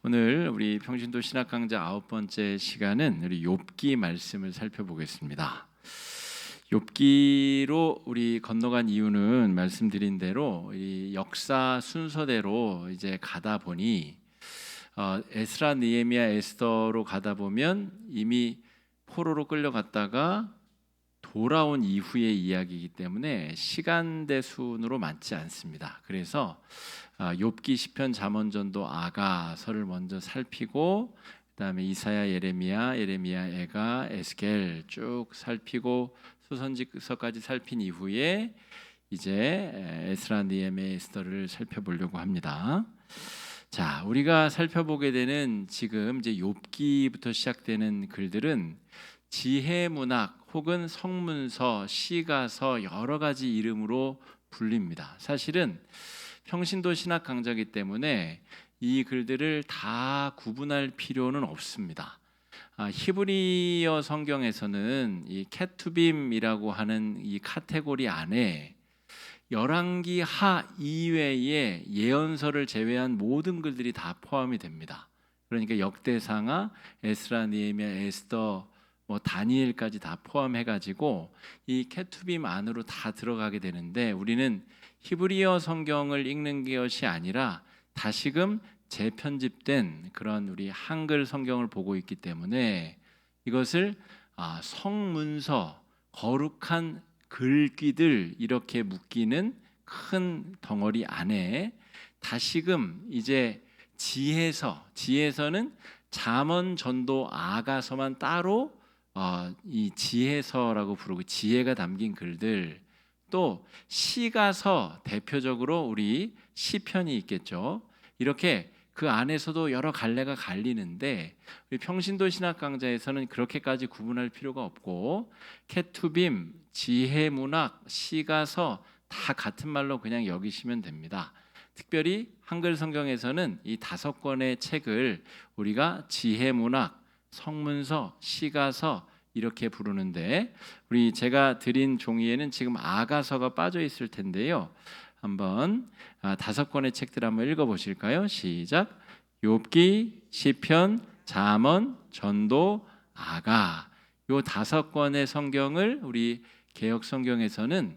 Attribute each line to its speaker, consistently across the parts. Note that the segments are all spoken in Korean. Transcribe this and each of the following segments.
Speaker 1: 오늘 우리 평신도 신학 강좌 9번째 시간은 우리 욥기 말씀을 살펴보겠습니다. 욥기로 우리 건너간 이유는 말씀드린 대로 이 역사 순서대로 이제 가다 보니 에스라, 느헤미야, 에스더로 가다 보면 이미 포로로 끌려갔다가 돌아온 이후의 이야기이기 때문에 시간대 순으로 맞지 않습니다. 그래서 욥기, 시편, 잠언, 전도, 아가서를 먼저 살피고 그다음에 이사야, 예레미야, 애가, 에스겔 쭉 살피고 소선지서까지 살핀 이후에 이제 에스라, 느헤미야, 에스더를 살펴보려고 합니다. 자, 우리가 살펴보게 되는 지금 이제 욥기부터 시작되는 글들은 지혜문학 혹은 성문서, 시가서 여러 가지 이름으로 불립니다. 사실은 평신도 신학 강좌이기 때문에 이 글들을 다 구분할 필요는 없습니다. 히브리어 성경에서는 이 케투빔이라고 하는 이 카테고리 안에 열왕기 하 이외의 예언서를 제외한 모든 글들이 다 포함이 됩니다. 그러니까 역대상하, 에스라, 느헤미야, 에스더, 다니엘까지 다 포함해가지고 이 케투빔 안으로 다 들어가게 되는데 우리는 히브리어 성경을 읽는 것이 아니라 다시금 재편집된 그런 우리 한글 성경을 보고 있기 때문에 이것을 성문서, 거룩한 글귀들 이렇게 묶이는 큰 덩어리 안에 다시금 이제 지혜서는 잠언, 전도, 아가서만 따로 이 지혜서라고 부르고 지혜가 담긴 글들, 또 시가서 대표적으로 우리 시편이 있겠죠. 이렇게 그 안에서도 여러 갈래가 갈리는데 우리 평신도 신학 강좌에서는 그렇게까지 구분할 필요가 없고 케투빔, 지혜문학, 시가서 다 같은 말로 그냥 여기시면 됩니다. 특별히 한글 성경에서는 이 5권의 책을 우리가 지혜문학, 성문서, 시가서 이렇게 부르는데 우리 제가 드린 종이에는 지금 아가서가 빠져 있을 텐데요. 한번 5권의 책들 한번 읽어보실까요? 시작. 욥기, 시편, 잠언, 전도, 아가. 요 5권의 성경을 우리 개역 성경에서는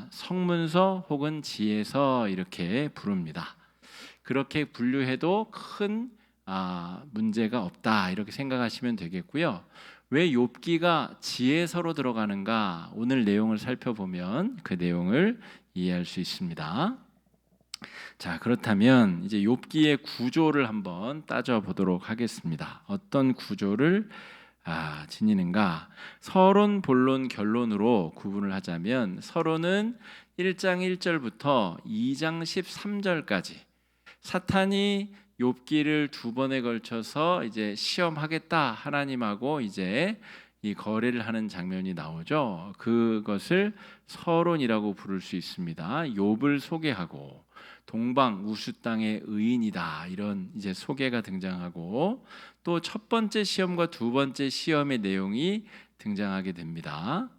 Speaker 1: 성문서 혹은 지혜서 이렇게 부릅니다. 그렇게 분류해도 큰 문제가 없다 이렇게 생각하시면 되겠고요. 왜 욥기가 지혜서로 들어가는가? 오늘 내용을 살펴보면 그 내용을 이해할 수 있습니다. 자, 그렇다면 이제 욥기의 구조를 한번 따져보도록 하겠습니다. 어떤 구조를 지니는가? 서론, 본론, 결론으로 구분을 하자면 서론은 1장 1절부터 2장 13절까지 사탄이 욥기를 2번에 걸쳐서 이제 시험하겠다 하나님하고 이제 이 거래를 하는 장면이 나오죠. 그것을 서론이라고 부를 수 있습니다. 욥을 소개하고 동방 우수 땅의 의인이다 이런 이제 소개가 등장하고 또 첫 번째 시험과 두 번째 시험의 내용이 등장하게 됩니다.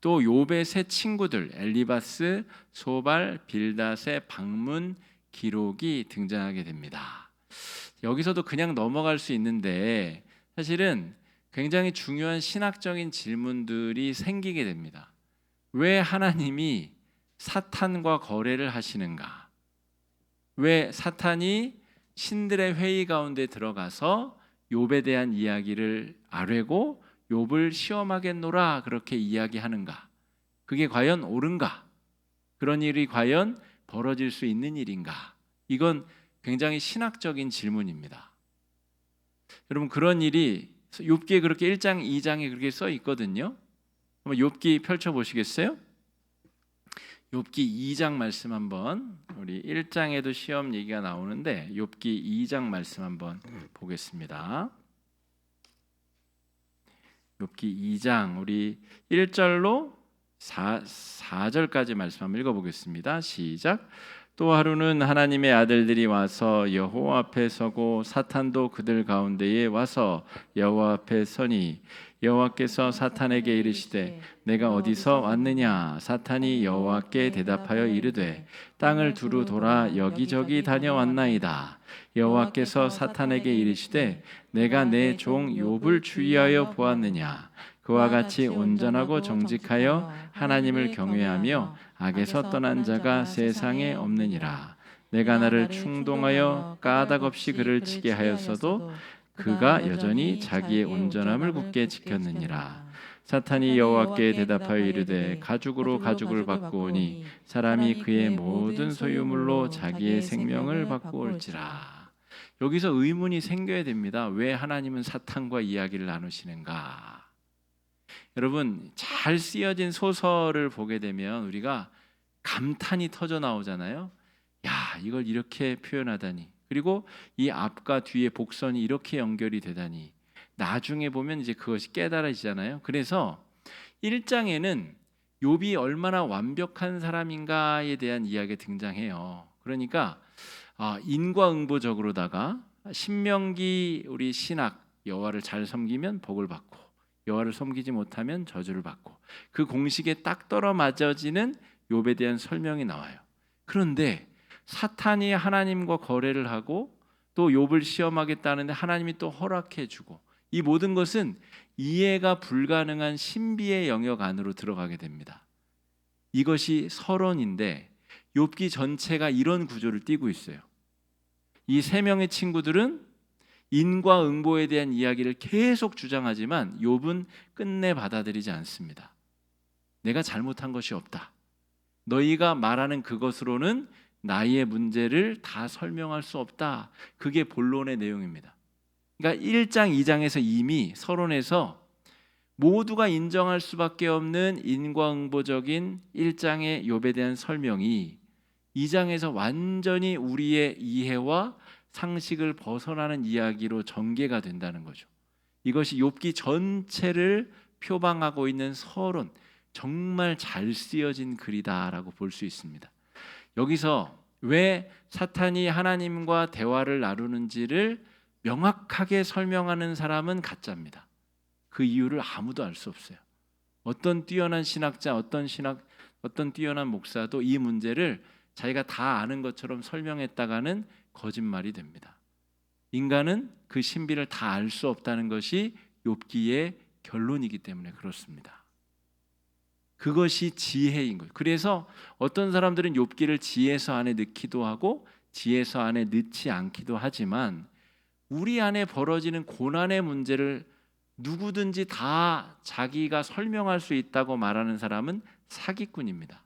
Speaker 1: 또 욥의 세 친구들 엘리바스, 소발, 빌닷의 방문 기록이 등장하게 됩니다. 여기서도 그냥 넘어갈 수 있는데 사실은 굉장히 중요한 신학적인 질문들이 생기게 됩니다. 왜 하나님이 사탄과 거래를 하시는가? 왜 사탄이 신들의 회의 가운데 들어가서 욥에 대한 이야기를 아뢰고 욥을 시험하겠노라 그렇게 이야기하는가? 그게 과연 옳은가? 그런 일이 과연 벌어질 수 있는 일인가? 이건 굉장히 신학적인 질문입니다. 여러분 그런 일이 욥기에 그렇게 1장, 2장에 그렇게 써 있거든요. 한번 욥기 펼쳐 보시겠어요? 욥기 2장 말씀 한번 우리 1장에도 시험 얘기가 나오는데 욥기 2장 말씀 한번 보겠습니다. 욥기 2장 우리 1절로 4절까지 말씀 한번 읽어보겠습니다. 시작. 또 하루는 하나님의 아들들이 와서 여호와 앞에 서고 사탄도 그들 가운데에 와서 여호와 앞에 서니 여호와께서 사탄에게 이르시되 내가 어디서 왔느냐? 사탄이 여호와께 대답하여 이르되 땅을 두루 돌아 여기저기 다녀왔나이다. 여호와께서 사탄에게 이르시되 내가 내 종 욥을 주의하여 보았느냐? 그와 같이 온전하고 정직하여 하나님을 경외하며 악에서 떠난 자가 세상에 없느니라. 내가 나를 충동하여 까닭없이 그를 치게 하였어도 그가 여전히 자기의 온전함을 굳게 지켰느니라. 사탄이 여호와께 대답하여 이르되 가죽으로 가죽을 바꾸오니 사람이 그의 모든 소유물로 자기의 생명을 바꾸올지라. 여기서 의문이 생겨야 됩니다. 왜 하나님은 사탄과 이야기를 나누시는가? 여러분, 잘 쓰여진 소설을 보게 되면 우리가 감탄이 터져 나오잖아요. 야, 이걸 이렇게 표현하다니. 그리고 이 앞과 뒤에 복선이 이렇게 연결이 되다니. 나중에 보면 이제 그것이 깨달아지잖아요. 그래서 1장에는 욥이 얼마나 완벽한 사람인가에 대한 이야기가 등장해요. 그러니까 인과응보적으로다가 신명기 우리 신학 여호와를 잘 섬기면 복을 받고 여호와를 섬기지 못하면 저주를 받고 그 공식에 딱 떨어맞아지는 욥에 대한 설명이 나와요. 그런데 사탄이 하나님과 거래를 하고 또 욥을 시험하겠다는데 하나님이 또 허락해주고 이 모든 것은 이해가 불가능한 신비의 영역 안으로 들어가게 됩니다. 이것이 서론인데 욥기 전체가 이런 구조를 띠고 있어요. 이 세 명의 친구들은 인과응보에 대한 이야기를 계속 주장하지만 욥은 끝내 받아들이지 않습니다. 내가 잘못한 것이 없다. 너희가 말하는 그것으로는 나의 문제를 다 설명할 수 없다. 그게 본론의 내용입니다. 그러니까 1장, 2장에서 이미 서론에서 모두가 인정할 수밖에 없는 인과응보적인 1장의 욥에 대한 설명이 2장에서 완전히 우리의 이해와 상식을 벗어나는 이야기로 전개가 된다는 거죠. 이것이 욥기 전체를 표방하고 있는 서론, 정말 잘 쓰여진 글이다라고 볼 수 있습니다. 여기서 왜 사탄이 하나님과 대화를 나누는지를 명확하게 설명하는 사람은 가짜입니다. 그 이유를 아무도 알 수 없어요. 어떤 뛰어난 신학자, 어떤 뛰어난 목사도 이 문제를 자기가 다 아는 것처럼 설명했다가는 거짓말이 됩니다. 인간은 그 신비를 다 알 수 없다는 것이 욥기의 결론이기 때문에 그렇습니다. 그것이 지혜인 거예요. 그래서 어떤 사람들은 욥기를 지혜서 안에 넣기도 하고 지혜서 안에 넣지 않기도 하지만 우리 안에 벌어지는 고난의 문제를 누구든지 다 자기가 설명할 수 있다고 말하는 사람은 사기꾼입니다.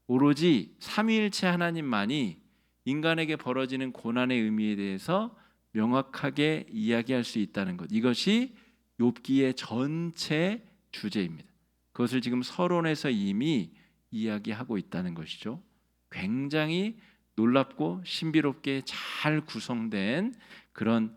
Speaker 1: 오로지 삼위일체 하나님만이 인간에게 벌어지는 고난의 의미에 대해서 명확하게 이야기할 수 있다는 것, 이것이 욥기의 전체 주제입니다. 그것을 지금 서론에서 이미 이야기하고 있다는 것이죠. 굉장히 놀랍고 신비롭게 잘 구성된 그런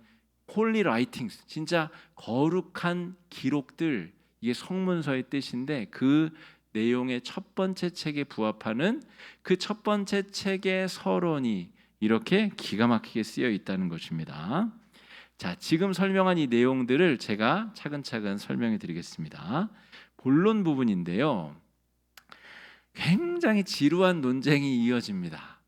Speaker 1: 홀리 라이팅스, 진짜 거룩한 기록들, 이게 성문서의 뜻인데 그 내용의 첫 번째 책에 부합하는 그 첫 번째 책의 서론이 이렇게 기가 막히게 쓰여 있다는 것입니다. 자, 지금 설명한 이 내용들을 제가 차근차근 설명해 드리겠습니다. 본론 부분인데요. 굉장히 지루한 논쟁이 이어집니다.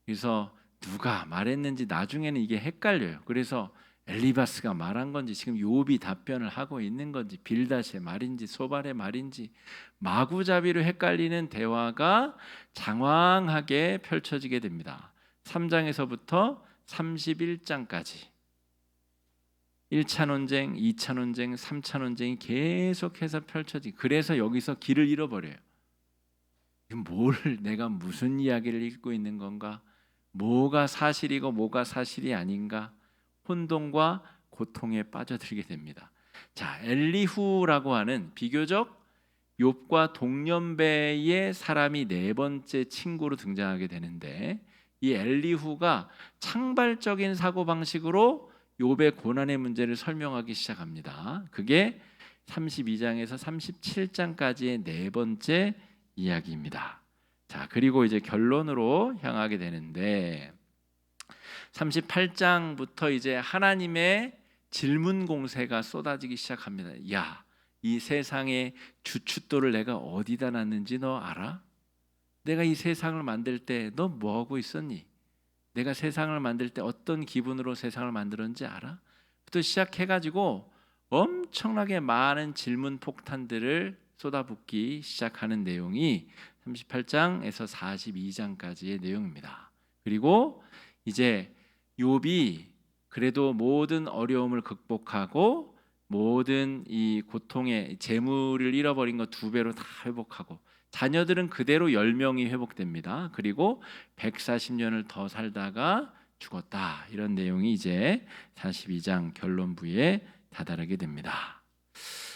Speaker 1: 그래서 누가 말했는지 나중에는 이게 헷갈려요. 그래서 엘리바스가 말한 건지 지금 욥이 답변을 하고 있는 건지 빌닷의 말인지 소발의 말인지 마구잡이로 헷갈리는 대화가 장황하게 펼쳐지게 됩니다. 3장에서부터 31장까지 1차 논쟁, 2차 논쟁, 3차 논쟁이 계속해서 펼쳐지고 그래서 여기서 길을 잃어버려요. 내가 무슨 이야기를 읽고 있는 건가? 뭐가 사실이고 뭐가 사실이 아닌가? 혼돈과 고통에 빠져들게 됩니다. 자, 엘리후라고 하는 비교적 욥과 동년배의 사람이 네 번째 친구로 등장하게 되는데 이 엘리후가 창발적인 사고방식으로 욥의 고난의 문제를 설명하기 시작합니다. 그게 32장에서 37장까지의 네 번째 이야기입니다. 자, 그리고 이제 결론으로 향하게 되는데 38장부터 이제 하나님의 질문 공세가 쏟아지기 시작합니다. 야, 이 세상의 주춧돌을 내가 어디다 놨는지 너 알아? 내가 이 세상을 만들 때 너 뭐 하고 있었니? 내가 세상을 만들 때 어떤 기분으로 세상을 만들었는지 알아? 부터 시작해가지고 엄청나게 많은 질문 폭탄들을 쏟아붓기 시작하는 내용이 38장에서 42장까지의 내용입니다. 그리고 이제 욥이 그래도 모든 어려움을 극복하고 모든 이 고통의 재물을 잃어버린 거 2배로 다 회복하고 자녀들은 그대로 10명이 회복됩니다. 그리고 140년을 더 살다가 죽었다. 이런 내용이 이제 42장 결론부에 다다르게 됩니다.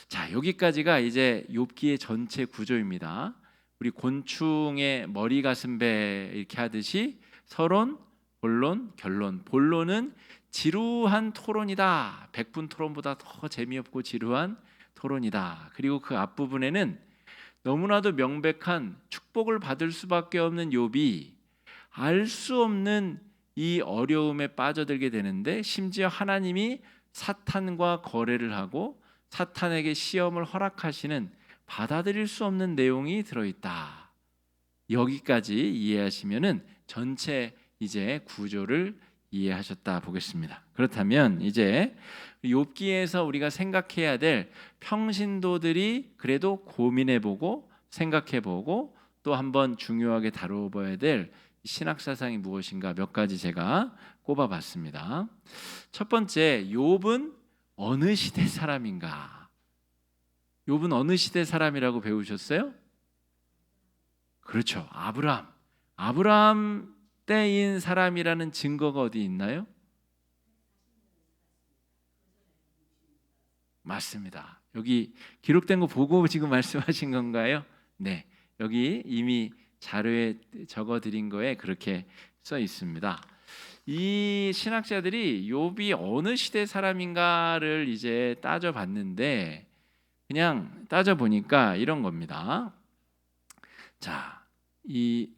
Speaker 1: 자, 여기까지가 이제 욥기의 전체 구조입니다. 우리 곤충의 머리 가슴 배 이렇게 하듯이 서론, 본론, 결론. 본론은 지루한 토론이다. 100분 토론보다 더 재미없고 지루한 토론이다. 그리고 그 앞부분에는 너무나도 명백한 축복을 받을 수밖에 없는 욥이 알 수 없는 이 어려움에 빠져들게 되는데 심지어 하나님이 사탄과 거래를 하고 사탄에게 시험을 허락하시는 받아들일 수 없는 내용이 들어있다. 여기까지 이해하시면은 전체 이제 구조를 이해하셨다 보겠습니다. 그렇다면 이제 욥기에서 우리가 생각해야 될 평신도들이 그래도 고민해보고 생각해보고 또 한번 중요하게 다뤄봐야 될 신학 사상이 무엇인가 몇 가지 제가 꼽아봤습니다. 첫 번째, 욥은 어느 시대 사람인가? 욥은 어느 시대 사람이라고 배우셨어요? 그렇죠, 아브라함 때인 사람이라는 증거가 어디 있나요? 맞습니다. 여기 기록된 거 보고 지금 말씀하신 건가요? 네, 여기 이미 자료에 적어드린 거에 그렇게 써 있습니다. 이 신학자들이 욥이 어느 시대 사람인가를 이제 따져봤는데 그냥 따져보니까 이런 겁니다. 자, 이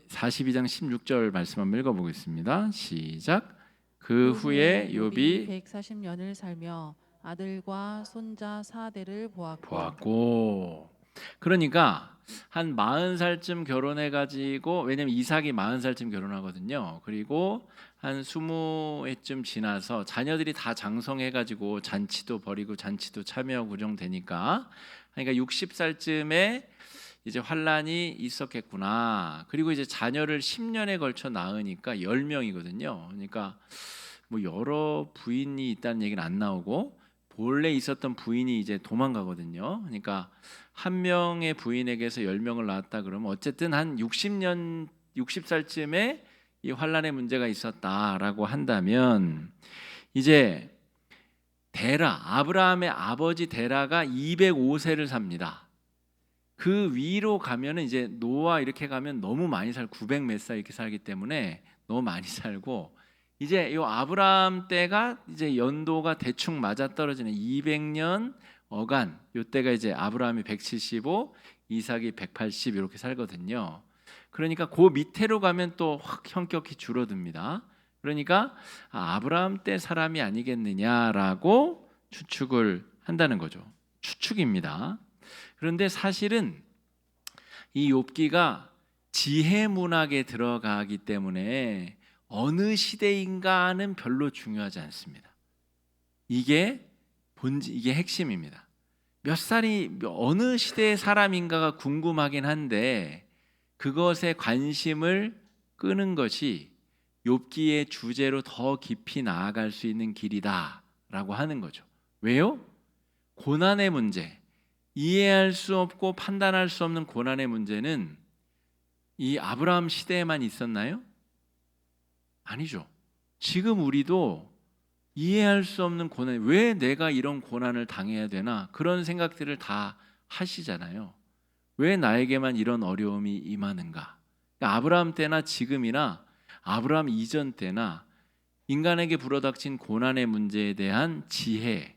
Speaker 1: 42장 16절 말씀 한번 읽어보겠습니다. 시작. 그 후에 욥이
Speaker 2: 140년을 살며 아들과 손자 4대를
Speaker 1: 보았고, 그러니까 한 40살쯤 결혼해가지고, 왜냐면 이삭이 40살쯤 결혼하거든요. 그리고 한 20해쯤 지나서 자녀들이 다 장성해가지고 잔치도 벌이고 잔치도 참여하고 구정되니까, 그러니까 60살쯤에 이제 환란이 있었겠구나. 그리고 이제 자녀를 10년에 걸쳐 낳으니까 10명이거든요. 그러니까 뭐 여러 부인이 있다는 얘기는 안 나오고 본래 있었던 부인이 이제 도망가거든요. 그러니까 한 명의 부인에게서 10명을 낳았다 그러면 어쨌든 한 60살쯤에 이 환란의 문제가 있었다라고 한다면 이제 데라, 아브라함의 아버지 데라가 205세를 삽니다. 그 위로 가면은 이제 노아 이렇게 가면 너무 많이 900 몇 살 이렇게 살기 때문에 너무 많이 살고 이제 이 아브라함 때가 이제 연도가 대충 맞아 떨어지는 200년 어간 요때가 이제 아브라함이 175, 이삭이 180 이렇게 살거든요. 그러니까 그 밑으로 가면 또 확 현격히 줄어듭니다. 그러니까 아브라함 때 사람이 아니겠느냐라고 추측을 한다는 거죠. 추측입니다. 그런데 사실은 이 욥기가 지혜 문학에 들어가기 때문에 어느 시대인가는 별로 중요하지 않습니다. 이게 핵심입니다. 몇 살이 어느 시대의 사람인가가 궁금하긴 한데 그것에 관심을 끄는 것이 욥기의 주제로 더 깊이 나아갈 수 있는 길이다라고 하는 거죠. 왜요? 고난의 문제, 이해할 수 없고 판단할 수 없는 고난의 문제는 이 아브라함 시대에만 있었나요? 아니죠. 지금 우리도 이해할 수 없는 고난, 왜 내가 이런 고난을 당해야 되나 그런 생각들을 다 하시잖아요. 왜 나에게만 이런 어려움이 임하는가? 그러니까 아브라함 때나 지금이나 아브라함 이전 때나 인간에게 불어닥친 고난의 문제에 대한 지혜,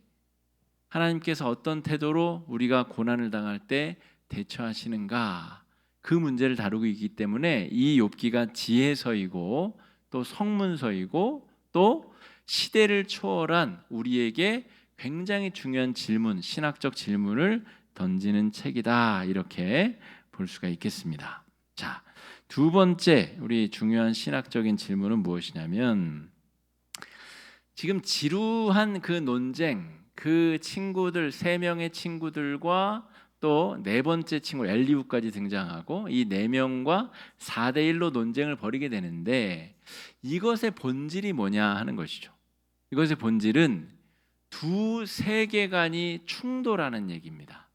Speaker 1: 하나님께서 어떤 태도로 우리가 고난을 당할 때 대처하시는가, 그 문제를 다루고 있기 때문에 이 욥기가 지혜서이고 또 성문서이고 또 시대를 초월한 우리에게 굉장히 중요한 질문, 신학적 질문을 던지는 책이다, 이렇게 볼 수가 있겠습니다. 자, 두 번째 우리 중요한 신학적인 질문은 무엇이냐면, 지금 지루한 그 논쟁, 그 친구들, 세 명의 친구들과 또 네 번째 친구 엘리후까지 등장하고 이 네 명과 4대1로 논쟁을 벌이게 되는데, 이것의 본질이 뭐냐 하는 것이죠. 이것의 본질은 두 세계관이 충돌하는 얘기입니다.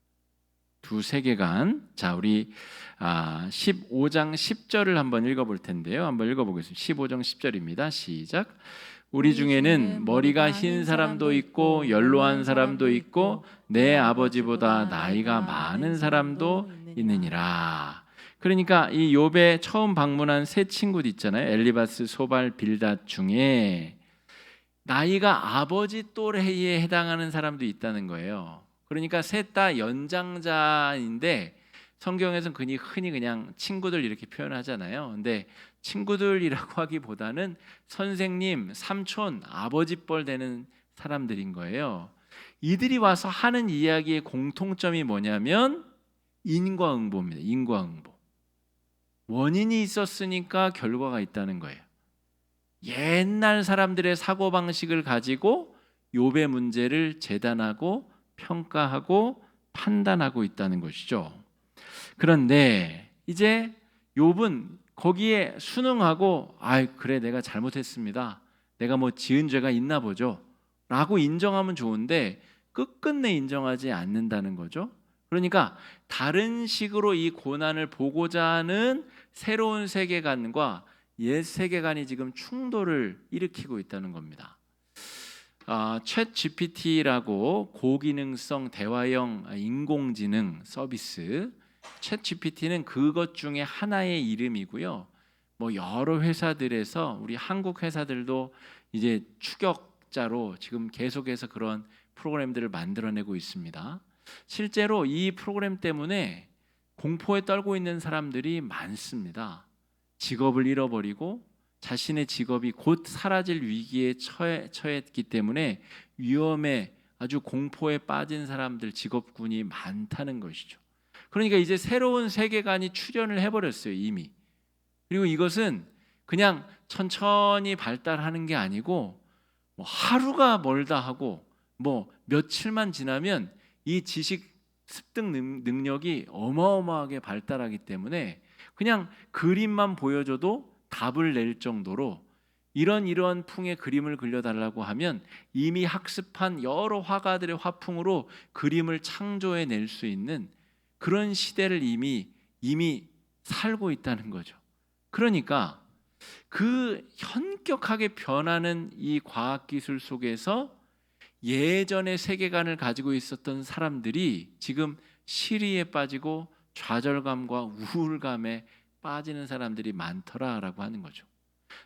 Speaker 1: 두 세계관. 자, 우리 15장 10절을 한번 읽어볼 텐데요. 한번 읽어보겠습니다. 15장 10절입니다. 시작. 우리 중에는 머리가 흰 사람도 있고 연로한 사람도 있고 내 아버지보다 나이가 많은 사람도 있느니라. 그러니까 이 욥에 처음 방문한 세 친구들 있잖아요. 엘리바스, 소발, 빌닷 중에 나이가 아버지 또래에 해당하는 사람도 있다는 거예요. 그러니까 셋 다 연장자인데 성경에서는 흔히 그냥 친구들 이렇게 표현하잖아요. 근데 친구들이라고 하기보다는 선생님, 삼촌, 아버지뻘 되는 사람들인 거예요. 이들이 와서 하는 이야기의 공통점이 뭐냐면 인과응보입니다. 인과응보. 원인이 있었으니까 결과가 있다는 거예요. 옛날 사람들의 사고방식을 가지고 욥의 문제를 재단하고 평가하고 판단하고 있다는 것이죠. 그런데 이제 욥은 거기에 순응하고 그래, 내가 잘못했습니다, 내가 뭐 지은 죄가 있나 보죠 라고 인정하면 좋은데 끝끝내 인정하지 않는다는 거죠. 그러니까 다른 식으로 이 고난을 보고자 하는 새로운 세계관과 옛 세계관이 지금 충돌을 일으키고 있다는 겁니다. 챗 GPT라고 고기능성 대화형 인공지능 서비스, 챗 GPT는 그것 중에 하나의 이름이고요. 뭐 여러 회사들에서 우리 한국 회사들도 이제 추격자로 지금 계속해서 그런 프로그램들을 만들어내고 있습니다. 실제로 이 프로그램 때문에 공포에 떨고 있는 사람들이 많습니다. 직업을 잃어버리고 자신의 직업이 곧 사라질 위기에 처했기 때문에 위험에 아주 공포에 빠진 사람들, 직업군이 많다는 것이죠. 그러니까 이제 새로운 세계관이 출현을 해버렸어요, 이미. 그리고 이것은 그냥 천천히 발달하는 게 아니고 뭐 하루가 멀다 하고 뭐 며칠만 지나면 이 지식 습득 능력이 어마어마하게 발달하기 때문에 그냥 그림만 보여줘도 답을 낼 정도로 이런 풍의 그림을 그려달라고 하면 이미 학습한 여러 화가들의 화풍으로 그림을 창조해 낼 수 있는 그런 시대를 이미 살고 있다는 거죠. 그러니까 그 현격하게 변하는 이 과학기술 속에서 예전의 세계관을 가지고 있었던 사람들이 지금 시리에 빠지고 좌절감과 우울감에 빠지는 사람들이 많더라라고 하는 거죠.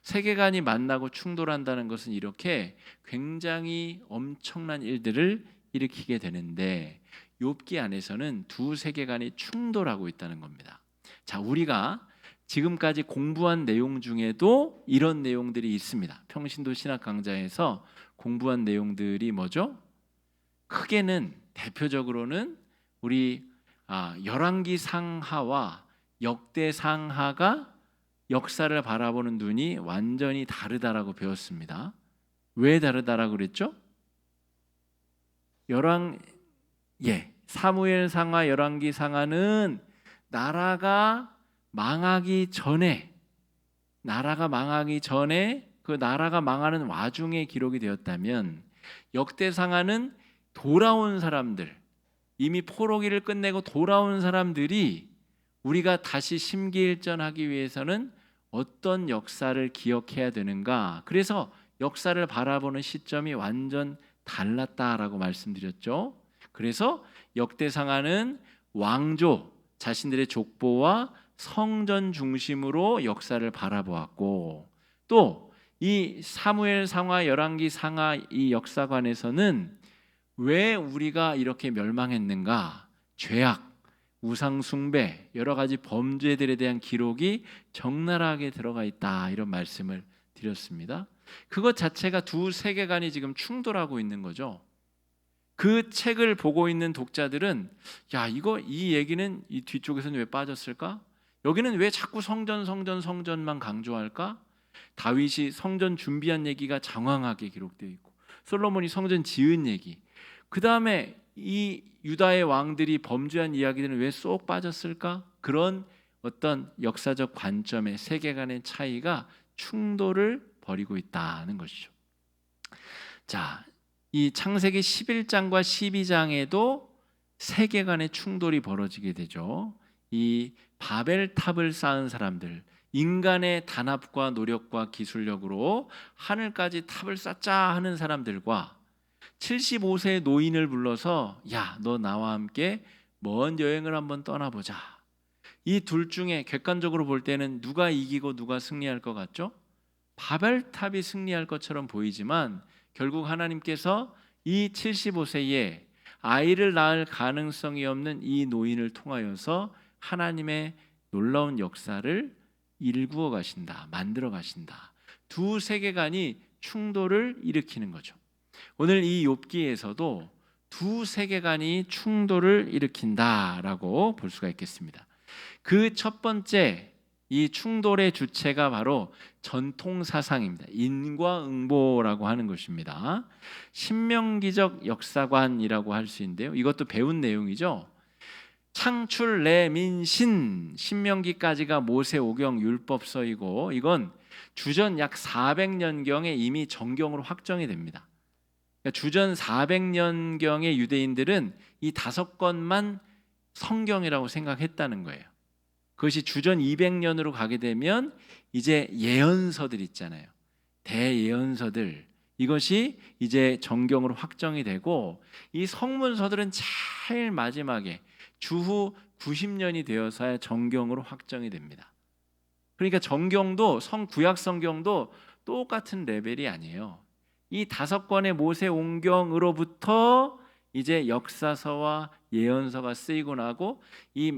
Speaker 1: 세계관이 만나고 충돌한다는 것은 이렇게 굉장히 엄청난 일들을 일으키게 되는데 욥기 안에서는 두 세계관이 충돌하고 있다는 겁니다. 자, 우리가 지금까지 공부한 내용 중에도 이런 내용들이 있습니다. 평신도 신학 강좌에서 공부한 내용들이 뭐죠? 크게는 대표적으로는 우리 열왕기 상하와 역대 상하가 역사를 바라보는 눈이 완전히 다르다라고 배웠습니다. 왜 다르다라고 그랬죠? 사무엘 상하, 열왕기 상하는 나라가 망하기 전에 그 나라가 망하는 와중에 기록이 되었다면, 역대상하는 돌아온 사람들, 이미 포로기를 끝내고 돌아온 사람들이 우리가 다시 심기일전하기 위해서는 어떤 역사를 기억해야 되는가, 그래서 역사를 바라보는 시점이 완전 달랐다라고 말씀드렸죠. 그래서 역대상하는 왕조, 자신들의 족보와 성전 중심으로 역사를 바라보았고, 또 이 사무엘 상하, 열왕기 상하 이 역사관에서는 왜 우리가 이렇게 멸망했는가, 죄악, 우상 숭배, 여러 가지 범죄들에 대한 기록이 적나라하게 들어가 있다, 이런 말씀을 드렸습니다. 그것 자체가 두 세계관이 지금 충돌하고 있는 거죠. 그 책을 보고 있는 독자들은 야, 이 얘기는 이 뒤쪽에서는 왜 빠졌을까? 여기는 왜 자꾸 성전만 강조할까? 다윗이 성전 준비한 얘기가 장황하게 기록되어 있고, 솔로몬이 성전 지은 얘기, 그 다음에 이 유다의 왕들이 범죄한 이야기들은 왜 쏙 빠졌을까? 그런 어떤 역사적 관점의 세계관의 차이가 충돌을 벌이고 있다는 것이죠. 자, 이 창세기 11장과 12장에도 세계관의 충돌이 벌어지게 되죠. 이 바벨탑을 쌓은 사람들, 인간의 단합과 노력과 기술력으로 하늘까지 탑을 쌓자 하는 사람들과 75세의 노인을 불러서 야, 너 나와 함께 먼 여행을 한번 떠나보자. 이 둘 중에 객관적으로 볼 때는 누가 이기고 누가 승리할 것 같죠? 바벨탑이 승리할 것처럼 보이지만 결국 하나님께서 이 75세에 아이를 낳을 가능성이 없는 이 노인을 통하여서 하나님의 놀라운 역사를 일구어 가신다, 만들어 가신다. 두 세계관이 충돌을 일으키는 거죠. 오늘 이 욥기에서도 두 세계관이 충돌을 일으킨다라고 볼 수가 있겠습니다. 그 첫 번째, 이 충돌의 주체가 바로 전통 사상입니다. 인과응보라고 하는 것입니다. 신명기적 역사관이라고 할 수 있는데요. 이것도 배운 내용이죠. 창출 레민신, 신명기까지가 모세오경 율법서이고, 이건 주전 약 400년경에 이미 정경으로 확정이 됩니다. 그러니까 주전 400년경의 유대인들은 이 5권만 성경이라고 생각했다는 거예요. 그것이 주전 200년으로 가게 되면 이제 예언서들 있잖아요. 대예언서들, 이것이 이제 정경으로 확정이 되고, 이 성문서들은 제일 마지막에 주후 90년이 되어서야 정경으로 확정이 됩니다. 그러니까 정경도 구약 성경도 똑같은 레벨이 아니에요. 이 5권의 모세오경으로부터 이제 역사서와 예언서가 쓰이고 나고, 이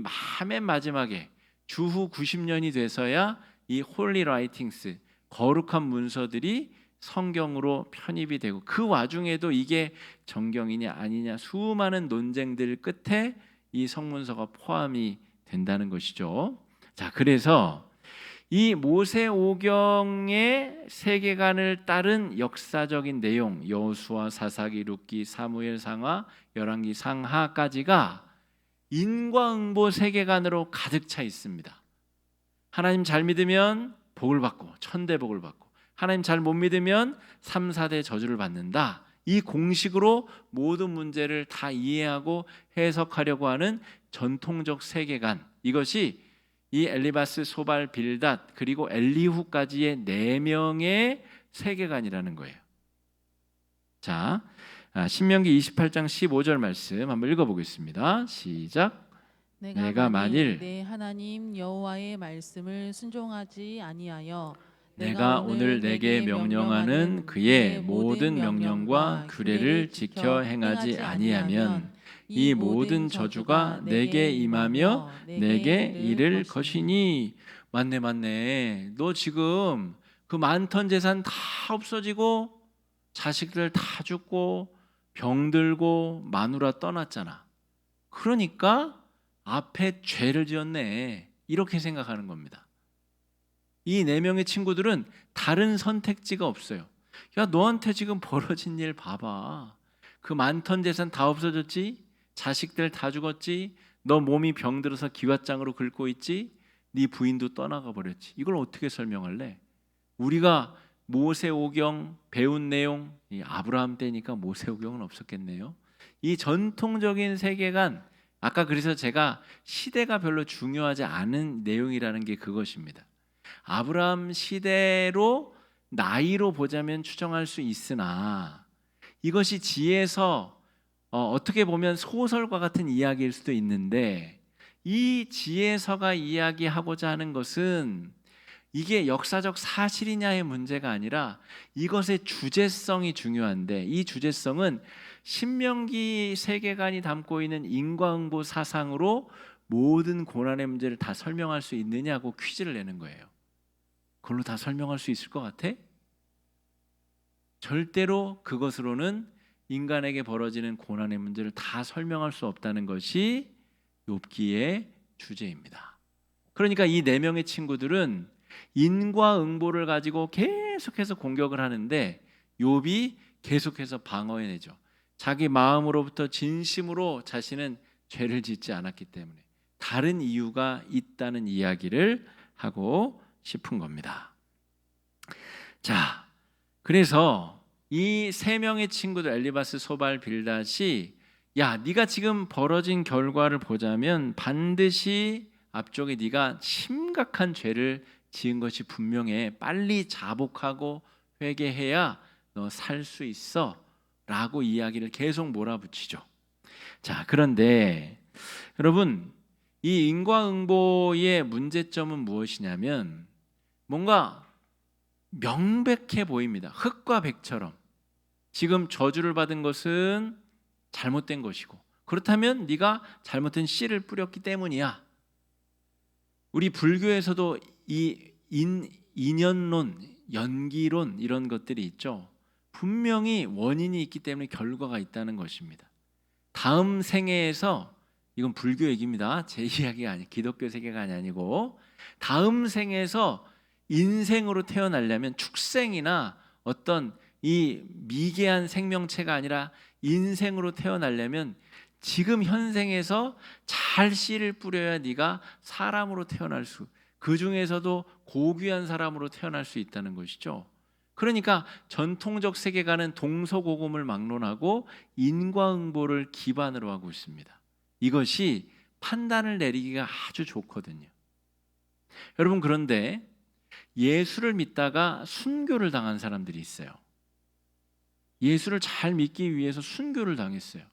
Speaker 1: 맨 마지막에 주후 90년이 돼서야 이 홀리 라이팅스, 거룩한 문서들이 성경으로 편입이 되고, 그 와중에도 이게 정경이냐 아니냐 수많은 논쟁들 끝에 이 성문서가 포함이 된다는 것이죠. 자, 그래서 이 모세오경의 세계관을 따른 역사적인 내용, 여호수아, 사사기, 룻기, 사무엘 상하, 열왕기 상하까지가 인과응보 세계관으로 가득 차 있습니다. 하나님 잘 믿으면 복을 받고 천대복을 받고, 하나님 잘 못 믿으면 3, 4대 저주를 받는다. 이 공식으로 모든 문제를 다 이해하고 해석하려고 하는 전통적 세계관, 이것이 이 엘리바스, 소발, 빌닷 그리고 엘리후까지의 4명의 세계관이라는 거예요. 자, 신명기 28장 15절 말씀 한번 읽어보겠습니다. 시작. 내가 만일
Speaker 2: 내 하나님 여호와의 말씀을 순종하지 아니하여
Speaker 1: 내가 오늘 내게 명령하는 그의 모든 명령과 규례를 지켜 행하지 아니하면 이 모든 저주가 내게 임하며 내게 이를 것이니. 맞네. 너 지금 그 많던 재산 다 없어지고 자식들 다 죽고 병들고 마누라 떠났잖아. 그러니까 앞에 죄를 지었네, 이렇게 생각하는 겁니다. 이 4명의 친구들은 다른 선택지가 없어요. 야, 너한테 지금 벌어진 일 봐봐. 그 많던 재산 다 없어졌지? 자식들 다 죽었지? 너 몸이 병들어서 기왓장으로 긁고 있지? 네 부인도 떠나가 버렸지. 이걸 어떻게 설명할래? 우리가 모세오경 배운 내용, 이 아브라함 때니까 모세오경은 없었겠네요. 이 전통적인 세계관, 아까 그래서 제가 시대가 별로 중요하지 않은 내용이라는 게 그것입니다. 아브라함 시대로 나이로 보자면 추정할 수 있으나, 이것이 지에서 어떻게 보면 소설과 같은 이야기일 수도 있는데, 이 지혜서가 이야기하고자 하는 것은 이게 역사적 사실이냐의 문제가 아니라 이것의 주제성이 중요한데, 이 주제성은 신명기 세계관이 담고 있는 인과응보 사상으로 모든 고난의 문제를 다 설명할 수 있느냐고 퀴즈를 내는 거예요. 그걸로 다 설명할 수 있을 것 같아? 절대로 그것으로는 인간에게 벌어지는 고난의 문제를 다 설명할 수 없다는 것이 욥기의 주제입니다. 그러니까 이 네 명의 친구들은 인과응보를 가지고 계속해서 공격을 하는데 욥이 계속해서 방어해내죠. 자기 마음으로부터 진심으로 자신은 죄를 짓지 않았기 때문에 다른 이유가 있다는 이야기를 하고 싶은 겁니다. 자, 그래서 이 세 명의 친구들 엘리바스, 소발, 빌닷이 야, 네가 지금 벌어진 결과를 보자면 반드시 앞쪽에 네가 심각한 죄를 지은 것이 분명해. 빨리 자복하고 회개해야 너 살 수 있어 라고 이야기를 계속 몰아붙이죠. 자, 그런데 여러분, 이 인과응보의 문제점은 무엇이냐면 뭔가 명백해 보입니다. 흑과 백처럼. 지금 저주를 받은 것은 잘못된 것이고, 그렇다면 네가 잘못된 씨를 뿌렸기 때문이야. 우리 불교에서도 이 인연론, 연기론 이런 것들이 있죠. 분명히 원인이 있기 때문에 결과가 있다는 것입니다. 다음 생애에서, 이건 불교 얘기입니다. 제 이야기가 아니, 기독교 세계가 아니고, 다음 생에서 인생으로 태어나려면 축생이나 어떤 이 미개한 생명체가 아니라 인생으로 태어나려면 지금 현생에서 잘 씨를 뿌려야 네가 사람으로 태어날 수, 그 중에서도 고귀한 사람으로 태어날 수 있다는 것이죠. 그러니까 전통적 세계관은 동서고금을 막론하고 인과응보를 기반으로 하고 있습니다. 이것이 판단을 내리기가 아주 좋거든요. 여러분, 그런데 예수를 믿다가 순교를 당한 사람들이 있어요. 예수를 잘 믿기 위해서 순교를 당했어요.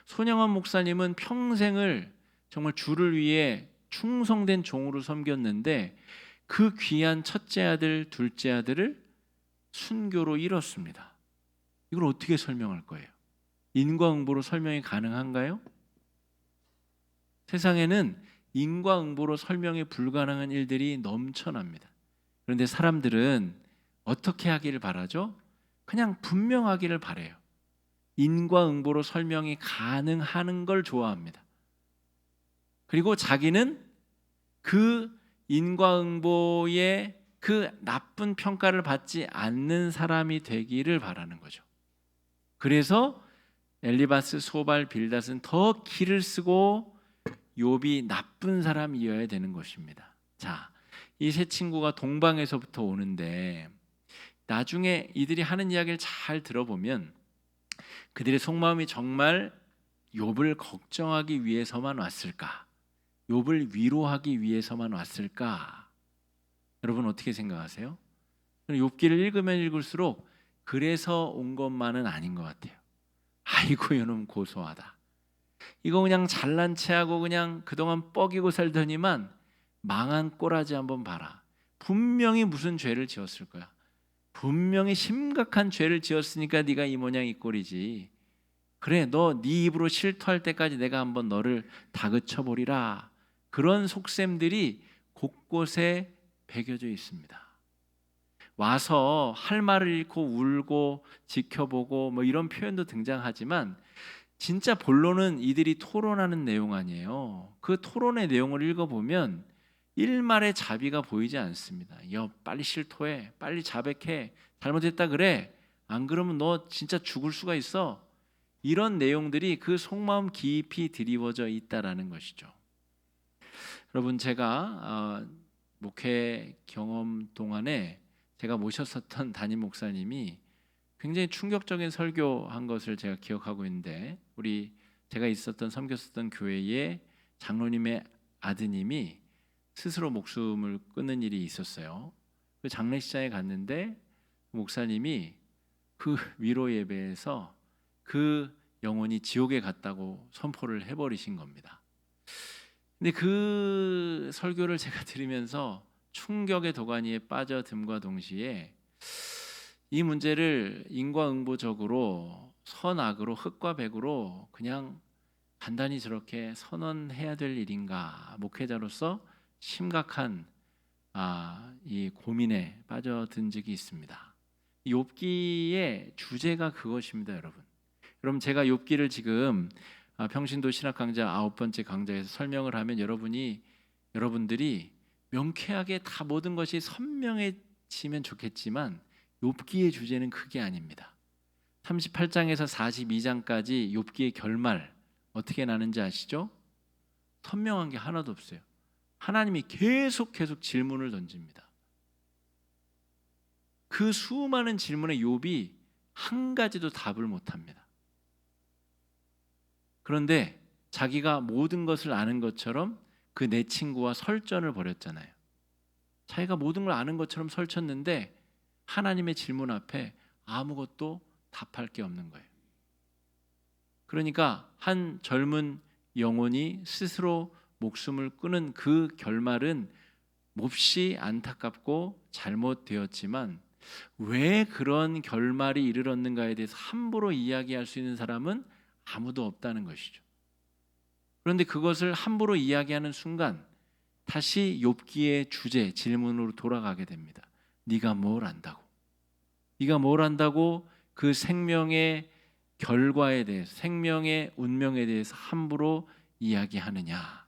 Speaker 1: 손영환 목사님은 평생을 정말 주를 위해 충성된 종으로 섬겼는데 그 귀한 첫째 아들, 둘째 아들을 순교로 잃었습니다. 이걸 어떻게 설명할 거예요? 인과응보로 설명이 가능한가요? 세상에는 인과응보로 설명이 불가능한 일들이 넘쳐납니다. 그런데 사람들은 어떻게 하기를 바라죠? 그냥 분명하기를 바라요. 인과응보로 설명이 가능한 걸 좋아합니다. 그리고 자기는 그 인과응보의 그 나쁜 평가를 받지 않는 사람이 되기를 바라는 거죠. 그래서 엘리바스, 소발, 빌닷은 더 기를 쓰고 욥이 나쁜 사람이어야 되는 것입니다. 자, 이 세 친구가 동방에서부터 오는데 나중에 이들이 하는 이야기를 잘 들어보면 그들의 속마음이 정말 욥을 걱정하기 위해서만 왔을까? 욥을 위로하기 위해서만 왔을까? 여러분 어떻게 생각하세요? 욥기를 읽으면 읽을수록 그래서 온 것만은 아닌 것 같아요. 아이고 이놈 고소하다. 이거 그냥 잘난 체하고 그냥 그동안 뻐기고 살더니만 망한 꼬라지 한번 봐라. 분명히 무슨 죄를 지었을 거야. 분명히 심각한 죄를 지었으니까 네가 이 모양 이 꼴이지. 그래, 너 네 입으로 실토할 때까지 내가 한번 너를 다그쳐 보리라. 그런 속셈들이 곳곳에 배겨져 있습니다. 와서 할 말을 잃고 울고 지켜보고 뭐 이런 표현도 등장하지만 진짜 본론은 이들이 토론하는 내용 아니에요. 그 토론의 내용을 읽어보면 일말의 자비가 보이지 않습니다. 야, 빨리 실토해, 빨리 자백해, 잘못했다 그래, 안 그러면 너 진짜 죽을 수가 있어. 이런 내용들이 그 속마음 깊이 드리워져 있다라는 것이죠. 여러분, 제가 목회 경험 동안에 제가 모셨었던 담임 목사님이 굉장히 충격적인 설교한 것을 제가 기억하고 있는데, 제가 있었던 섬겼었던 교회의 장로님의 아드님이 스스로 목숨을 끊는 일이 있었어요. 그 장례식장에 갔는데 목사님이 그 위로 예배에서 그 영혼이 지옥에 갔다고 선포를 해버리신 겁니다. 근데 그 설교를 제가 들으면서 충격의 도가니에 빠져듦과 동시에 이 문제를 인과응보적으로 선악으로 흑과 백으로 그냥 간단히 저렇게 선언해야 될 일인가? 목회자로서 심각한 이 고민에 빠져든 적이 있습니다. 욥기의 주제가 그것입니다, 여러분. 여러분, 제가 욥기를 지금 평신도 신학 강좌 9번째 강좌에서 설명을 하면 여러분들이 명쾌하게 다 모든 것이 선명해지면 좋겠지만 욥기의 주제는 그게 아닙니다. 38장에서 42장까지 욥기의 결말 어떻게 나는지 아시죠? 선명한 게 하나도 없어요. 하나님이 계속 질문을 던집니다. 그 수많은 질문에 욥이 한 가지도 답을 못합니다. 그런데 자기가 모든 것을 아는 것처럼 그 내 친구와 설전을 벌였잖아요. 자기가 모든 걸 아는 것처럼 설쳤는데 하나님의 질문 앞에 아무것도 답할 게 없는 거예요. 그러니까 한 젊은 영혼이 스스로 목숨을 끊은 그 결말은 몹시 안타깝고 잘못되었지만 왜 그런 결말이 이르렀는가에 대해서 함부로 이야기할 수 있는 사람은 아무도 없다는 것이죠. 그런데 그것을 함부로 이야기하는 순간 다시 욥기의 주제, 질문으로 돌아가게 됩니다. 네가 뭘 안다고? 네가 뭘 안다고 그 생명의 결과에 대해서, 생명의 운명에 대해서 함부로 이야기하느냐?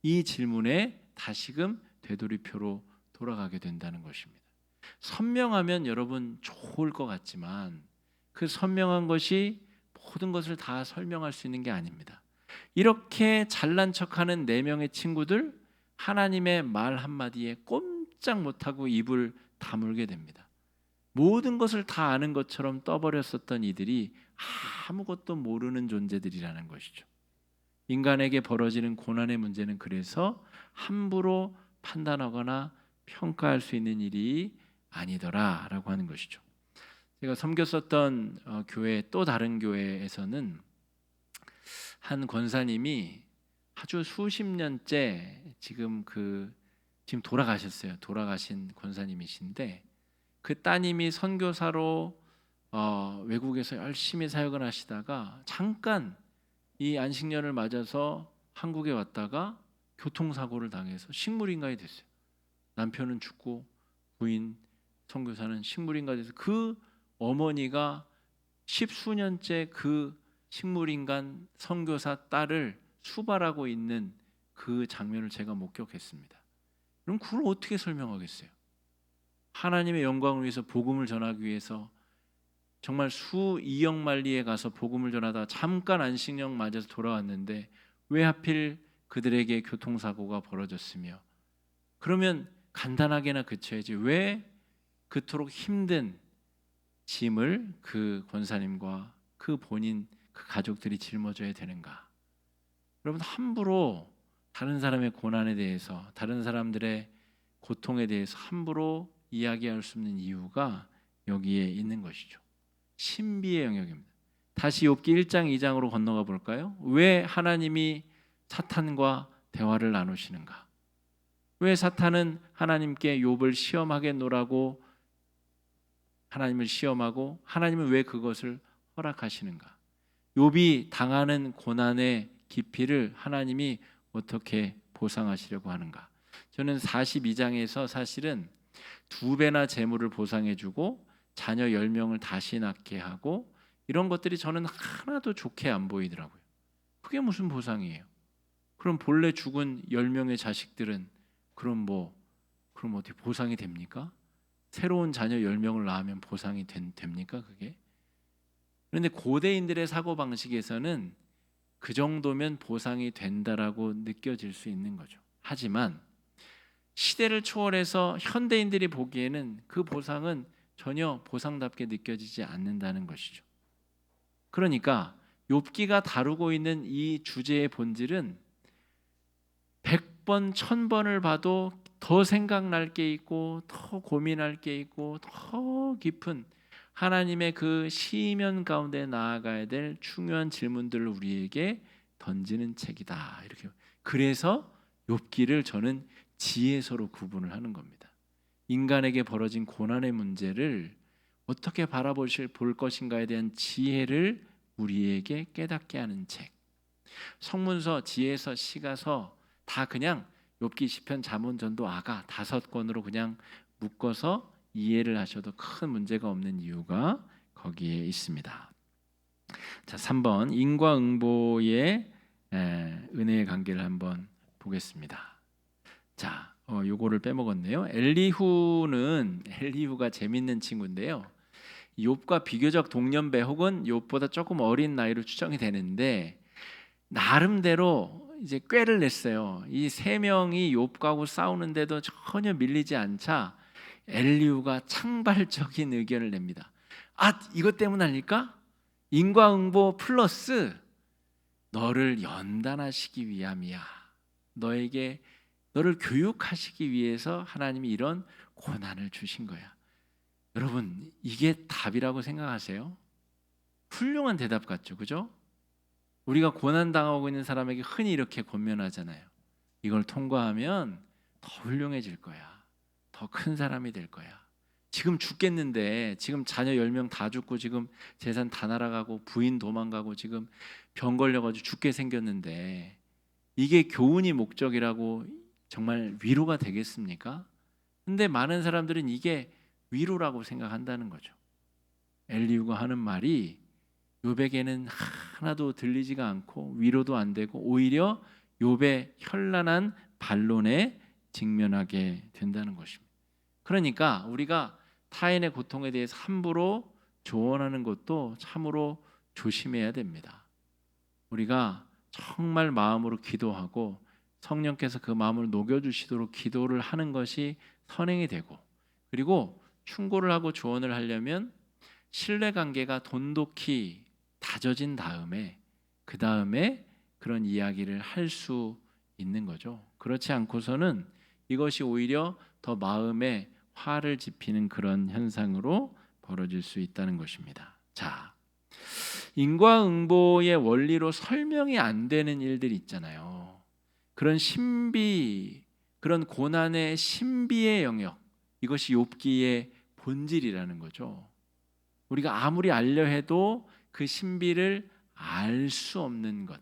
Speaker 1: 이 질문에 다시금 되돌이표로 돌아가게 된다는 것입니다. 선명하면 여러분 좋을 것 같지만 그 선명한 것이 모든 것을 다 설명할 수 있는 게 아닙니다. 이렇게 잘난 척하는 4명의 친구들, 하나님의 말 한마디에 꼼짝 못하고 입을 다물게 됩니다. 모든 것을 다 아는 것처럼 떠버렸었던 이들이 아무것도 모르는 존재들이라는 것이죠. 인간에게 벌어지는 고난의 문제는 그래서 함부로 판단하거나 평가할 수 있는 일이 아니더라라고 하는 것이죠. 제가 섬겼었던 교회, 또 다른 교회에서는 한 권사님이 아주 수십 년째 지금 돌아가셨어요. 돌아가신 권사님이신데 그 따님이 선교사로 외국에서 열심히 사역을 하시다가 잠깐 이 안식년을 맞아서 한국에 왔다가 교통사고를 당해서 식물인간이 됐어요. 남편은 죽고 부인 선교사는 식물인간이 돼서 그 어머니가 십수년째 그 식물인간 선교사 딸을 수발하고 있는 그 장면을 제가 목격했습니다. 그럼 그걸 어떻게 설명하겠어요? 하나님의 영광을 위해서 복음을 전하기 위해서 정말 수이억 마일리에 가서 복음을 전하다 잠깐 안식년 맞아서 돌아왔는데 왜 하필 그들에게 교통사고가 벌어졌으며, 그러면 간단하게나 그쳐야지 왜 그토록 힘든 짐을 그 권사님과 그 본인 그 가족들이 짊어져야 되는가? 여러분, 함부로 다른 사람의 고난에 대해서, 다른 사람들의 고통에 대해서 함부로 이야기할 수 없는 이유가 여기에 있는 것이죠. 신비의 영역입니다. 다시 욥기 1장 2장으로 건너가 볼까요? 왜 하나님이 사탄과 대화를 나누시는가? 왜 사탄은 하나님께 욥을 시험하겠노라고 하나님을 시험하고 하나님은 왜 그것을 허락하시는가? 욥이 당하는 고난의 깊이를 하나님이 어떻게 보상하시려고 하는가? 저는 42장에서 사실은 2배나 재물을 보상해주고 자녀 10명을 다시 낳게 하고 이런 것들이 저는 하나도 좋게 안 보이더라고요. 그게 무슨 보상이에요? 그럼 본래 죽은 10명의 자식들은 그럼 어떻게 보상이 됩니까? 새로운 자녀 10명을 낳으면 보상이 됩니까 그게? 그런데 고대인들의 사고방식에서는 그 정도면 보상이 된다라고 느껴질 수 있는 거죠. 하지만 시대를 초월해서 현대인들이 보기에는 그 보상은 전혀 보상답게 느껴지지 않는다는 것이죠. 그러니까 욥기가 다루고 있는 이 주제의 본질은 100번, 1000번을 봐도 더 생각날 게 있고 더 고민할 게 있고 더 깊은 하나님의 그 시면 가운데 나아가야 될 중요한 질문들을 우리에게 던지는 책이다. 이렇게. 그래서 욥기를 저는 지혜서로 구분을 하는 겁니다. 인간에게 벌어진 고난의 문제를 어떻게 볼 것인가에 대한 지혜를 우리에게 깨닫게 하는 책. 성문서, 지혜서, 시가서 다 그냥 욥기, 시편, 잠언, 전도, 아가 5권으로 그냥 묶어서 이해를 하셔도 큰 문제가 없는 이유가 거기에 있습니다. 자, 3번 인과응보의 은혜의 관계를 한번 보겠습니다. 자, 요거를 빼먹었네요. 엘리후가 재밌는 친구인데요. 욥과 비교적 동년배 혹은 욥보다 조금 어린 나이로 추정이 되는데 나름대로 이제 꾀를 냈어요. 이 3명이 욥하고 싸우는데도 전혀 밀리지 않자 엘리후가 창발적인 의견을 냅니다. 아, 이것 때문 아닐까? 인과응보 플러스 너를 연단하시기 위함이야. 너를 교육하시기 위해서 하나님이 이런 고난을 주신 거야. 여러분, 이게 답이라고 생각하세요? 훌륭한 대답 같죠, 그죠? 우리가 고난당하고 있는 사람에게 흔히 이렇게 권면하잖아요. 이걸 통과하면 더 훌륭해질 거야. 더 큰 사람이 될 거야. 지금 죽겠는데, 지금 자녀 10명 다 죽고 지금 재산 다 날아가고 부인 도망가고 지금 병 걸려가지고 죽게 생겼는데 이게 교훈이 목적이라고 정말 위로가 되겠습니까? 근데 많은 사람들은 이게 위로라고 생각한다는 거죠. 엘리후가 하는 말이 욥에게는 하나도 들리지가 않고 위로도 안 되고 오히려 욥의 현란한 반론에 직면하게 된다는 것입니다. 그러니까 우리가 타인의 고통에 대해서 함부로 조언하는 것도 참으로 조심해야 됩니다. 우리가 정말 마음으로 기도하고 성령께서 그 마음을 녹여주시도록 기도를 하는 것이 선행이 되고, 그리고 충고를 하고 조언을 하려면 신뢰관계가 돈독히 다져진 다음에 그 다음에 그런 이야기를 할 수 있는 거죠. 그렇지 않고서는 이것이 오히려 더 마음에 화를 지피는 그런 현상으로 벌어질 수 있다는 것입니다. 자, 인과응보의 원리로 설명이 안 되는 일들이 있잖아요. 그런 신비, 그런 고난의 신비의 영역, 이것이 욥기의 본질이라는 거죠. 우리가 아무리 알려 해도 그 신비를 알 수 없는 것.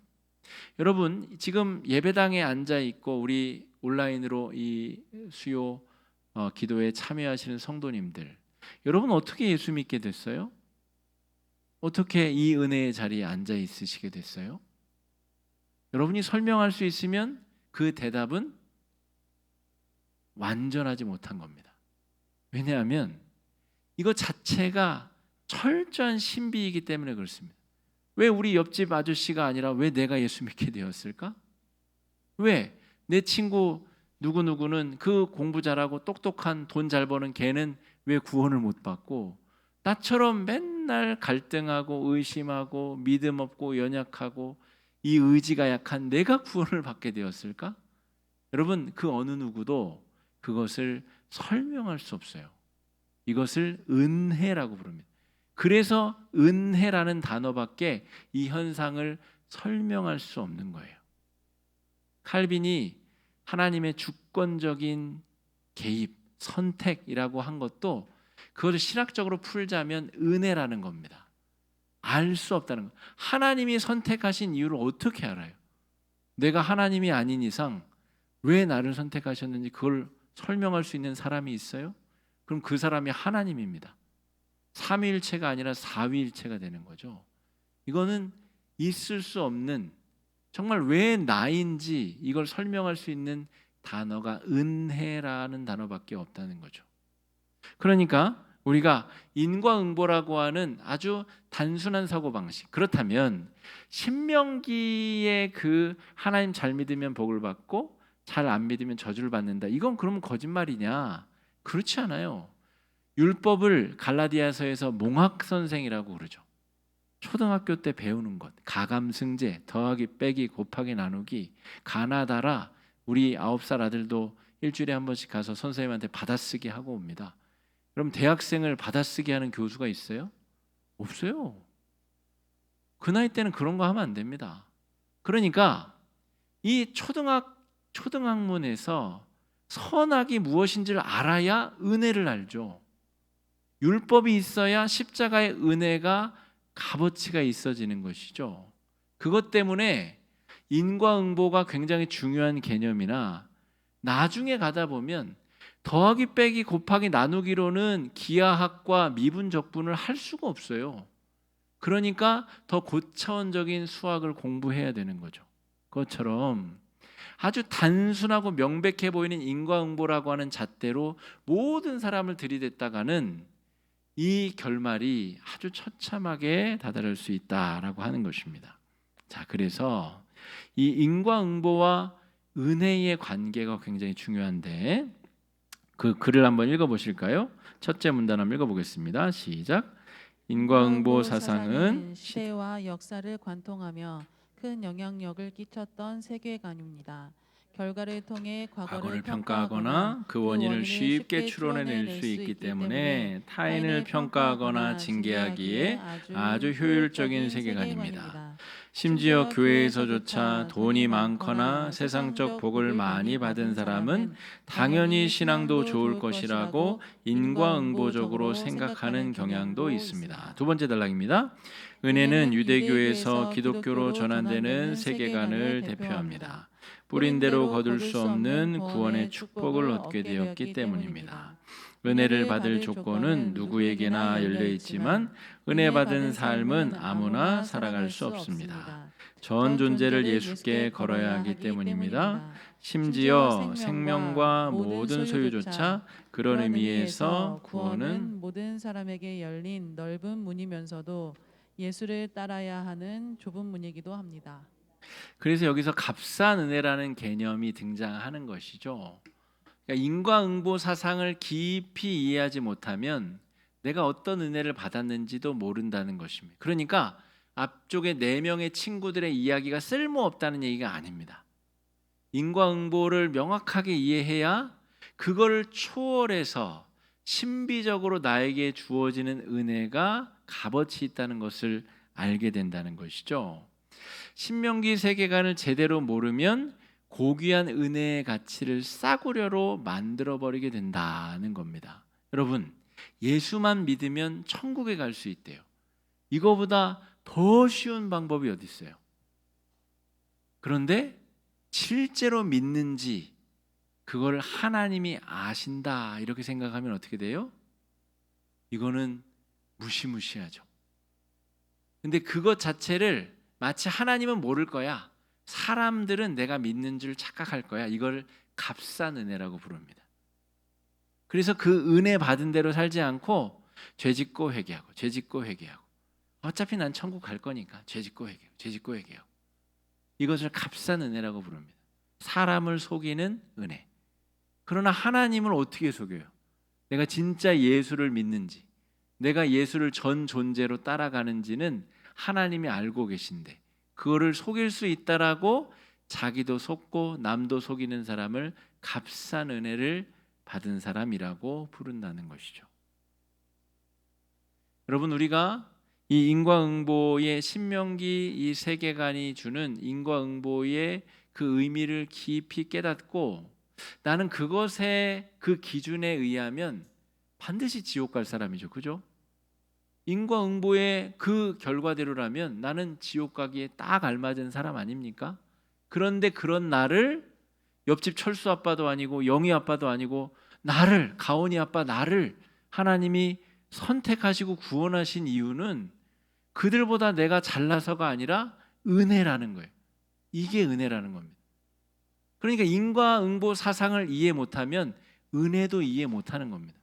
Speaker 1: 여러분, 지금 예배당에 앉아 있고 우리 온라인으로 이 수요 기도에 참여하시는 성도님들, 여러분 어떻게 예수 믿게 됐어요? 어떻게 이 은혜의 자리에 앉아 있으시게 됐어요? 여러분이 설명할 수 있으면 그 대답은 완전하지 못한 겁니다. 왜냐하면 이거 자체가 철저한 신비이기 때문에 그렇습니다. 왜 우리 옆집 아저씨가 아니라 왜 내가 예수 믿게 되었을까? 왜 내 친구 누구누구는 그 공부 잘하고 똑똑한 돈 잘 버는 걔는 왜 구원을 못 받고 나처럼 맨날 갈등하고 의심하고 믿음 없고 연약하고 이 의지가 약한 내가 구원을 받게 되었을까? 여러분, 그 어느 누구도 그것을 설명할 수 없어요. 이것을 은혜라고 부릅니다. 그래서 은혜라는 단어밖에 이 현상을 설명할 수 없는 거예요. 칼빈이 하나님의 주권적인 개입, 선택이라고 한 것도 그것을 신학적으로 풀자면 은혜라는 겁니다. 알 수 없다는 것. 하나님이 선택하신 이유를 어떻게 알아요? 내가 하나님이 아닌 이상 왜 나를 선택하셨는지 그걸 설명할 수 있는 사람이 있어요? 그럼 그 사람이 하나님입니다. 삼위일체가 아니라 사위일체가 되는 거죠. 이거는 있을 수 없는, 정말 왜 나인지 이걸 설명할 수 있는 단어가 은혜라는 단어밖에 없다는 거죠. 그러니까 우리가 인과응보라고 하는 아주 단순한 사고방식, 그렇다면 신명기의 그 하나님 잘 믿으면 복을 받고 잘 안 믿으면 저주를 받는다, 이건 그러면 거짓말이냐? 그렇지 않아요. 율법을 갈라디아서에서 몽학선생이라고 그러죠. 초등학교 때 배우는 것, 가감승제, 더하기 빼기 곱하기 나누기, 가나다라, 우리 9살 아들도 일주일에 한 번씩 가서 선생님한테 받아쓰기 하고 옵니다. 그럼 대학생을 받아쓰기 하는 교수가 있어요? 없어요. 그 나이 때는 그런 거 하면 안 됩니다. 그러니까 이 초등학문에서 선악이 무엇인지를 알아야 은혜를 알죠. 율법이 있어야 십자가의 은혜가 값어치가 있어지는 것이죠. 그것 때문에 인과응보가 굉장히 중요한 개념이나 나중에 가다 보면 더하기 빼기 곱하기 나누기로는 기하학과 미분적분을 할 수가 없어요. 그러니까 더 고차원적인 수학을 공부해야 되는 거죠. 그것처럼 아주 단순하고 명백해 보이는 인과응보라고 하는 잣대로 모든 사람을 들이댔다가는 이 결말이 아주 처참하게 다다를 수 있다라고 하는 것입니다. 자, 그래서 이 인과응보와 은혜의 관계가 굉장히 중요한데 그 글을 한번 읽어보실까요? 첫째 문단 한번 읽어보겠습니다. 시작. 인과응보 사상은
Speaker 2: 시대와 역사를 관통하며 큰 영향력을 끼쳤던 세계관입니다. 결과를 통해 과거를
Speaker 1: 평가하거나 그 원인을 쉽게 추론해낼 수 있기 때문에 타인을 평가하거나 징계하기에 아주 효율적인 세계관입니다. 심지어 교회에서조차 돈이 많거나 세상적 복을 많이 받은 사람은 당연히 신앙도 좋을 것이라고 인과응보적으로 생각하는 경향도 있습니다. 두 번째 단락입니다. 은혜는 유대교에서 기독교로 전환되는 세계관을 대표합니다. 뿌린 대로 거둘 수 없는 구원의 축복을 얻게 되었기 때문입니다. 은혜를 받을 조건은 누구에게나 열려 있지만 은혜 받은 삶은 아무나 살아갈 수 없습니다. 전 존재를 예수께 걸어야 하기 때문입니다. 심지어 생명과 모든 소유조차 그런 의미에서 구원은
Speaker 2: 모든 사람에게 열린 넓은 문이면서도 예수를 따라야 하는 좁은 문이기도 합니다.
Speaker 1: 그래서 여기서 값싼 은혜라는 개념이 등장하는 것이죠. 그러니까 인과응보 사상을 깊이 이해하지 못하면 내가 어떤 은혜를 받았는지도 모른다는 것입니다. 그러니까 앞쪽에 4명의 친구들의 이야기가 쓸모없다는 얘기가 아닙니다. 인과응보를 명확하게 이해해야 그걸 초월해서 신비적으로 나에게 주어지는 은혜가 값어치 있다는 것을 알게 된다는 것이죠. 신명기 세계관을 제대로 모르면 고귀한 은혜의 가치를 싸구려로 만들어버리게 된다는 겁니다. 여러분, 예수만 믿으면 천국에 갈 수 있대요. 이거보다 더 쉬운 방법이 어디 있어요? 그런데 실제로 믿는지 그걸 하나님이 아신다 이렇게 생각하면 어떻게 돼요? 이거는 무시무시하죠. 근데 그것 자체를 마치 하나님은 모를 거야, 사람들은 내가 믿는 줄 착각할 거야, 이걸 값싼 은혜라고 부릅니다. 그래서 그 은혜 받은 대로 살지 않고 죄짓고 회개하고 죄짓고 회개하고 어차피 난 천국 갈 거니까 죄짓고 회개하고 죄짓고 회개하고 이것을 값싼 은혜라고 부릅니다. 사람을 속이는 은혜. 그러나 하나님을 어떻게 속여요? 내가 진짜 예수를 믿는지, 내가 예수를 전 존재로 따라가는지는 하나님이 알고 계신데 그거를 속일 수 있다라고 자기도 속고 남도 속이는 사람을 값싼 은혜를 받은 사람이라고 부른다는 것이죠. 여러분, 우리가 이 인과응보의 신명기 이 세계관이 주는 인과응보의 그 의미를 깊이 깨닫고 나는 그것의 그 기준에 의하면 반드시 지옥 갈 사람이죠. 그죠? 인과응보의 그 결과대로라면 나는 지옥 가기에 딱 알맞은 사람 아닙니까? 그런데 그런 나를 옆집 철수 아빠도 아니고 영희 아빠도 아니고 나를, 가온이 아빠 나를 하나님이 선택하시고 구원하신 이유는 그들보다 내가 잘나서가 아니라 은혜라는 거예요. 이게 은혜라는 겁니다. 그러니까 인과응보 사상을 이해 못하면 은혜도 이해 못하는 겁니다.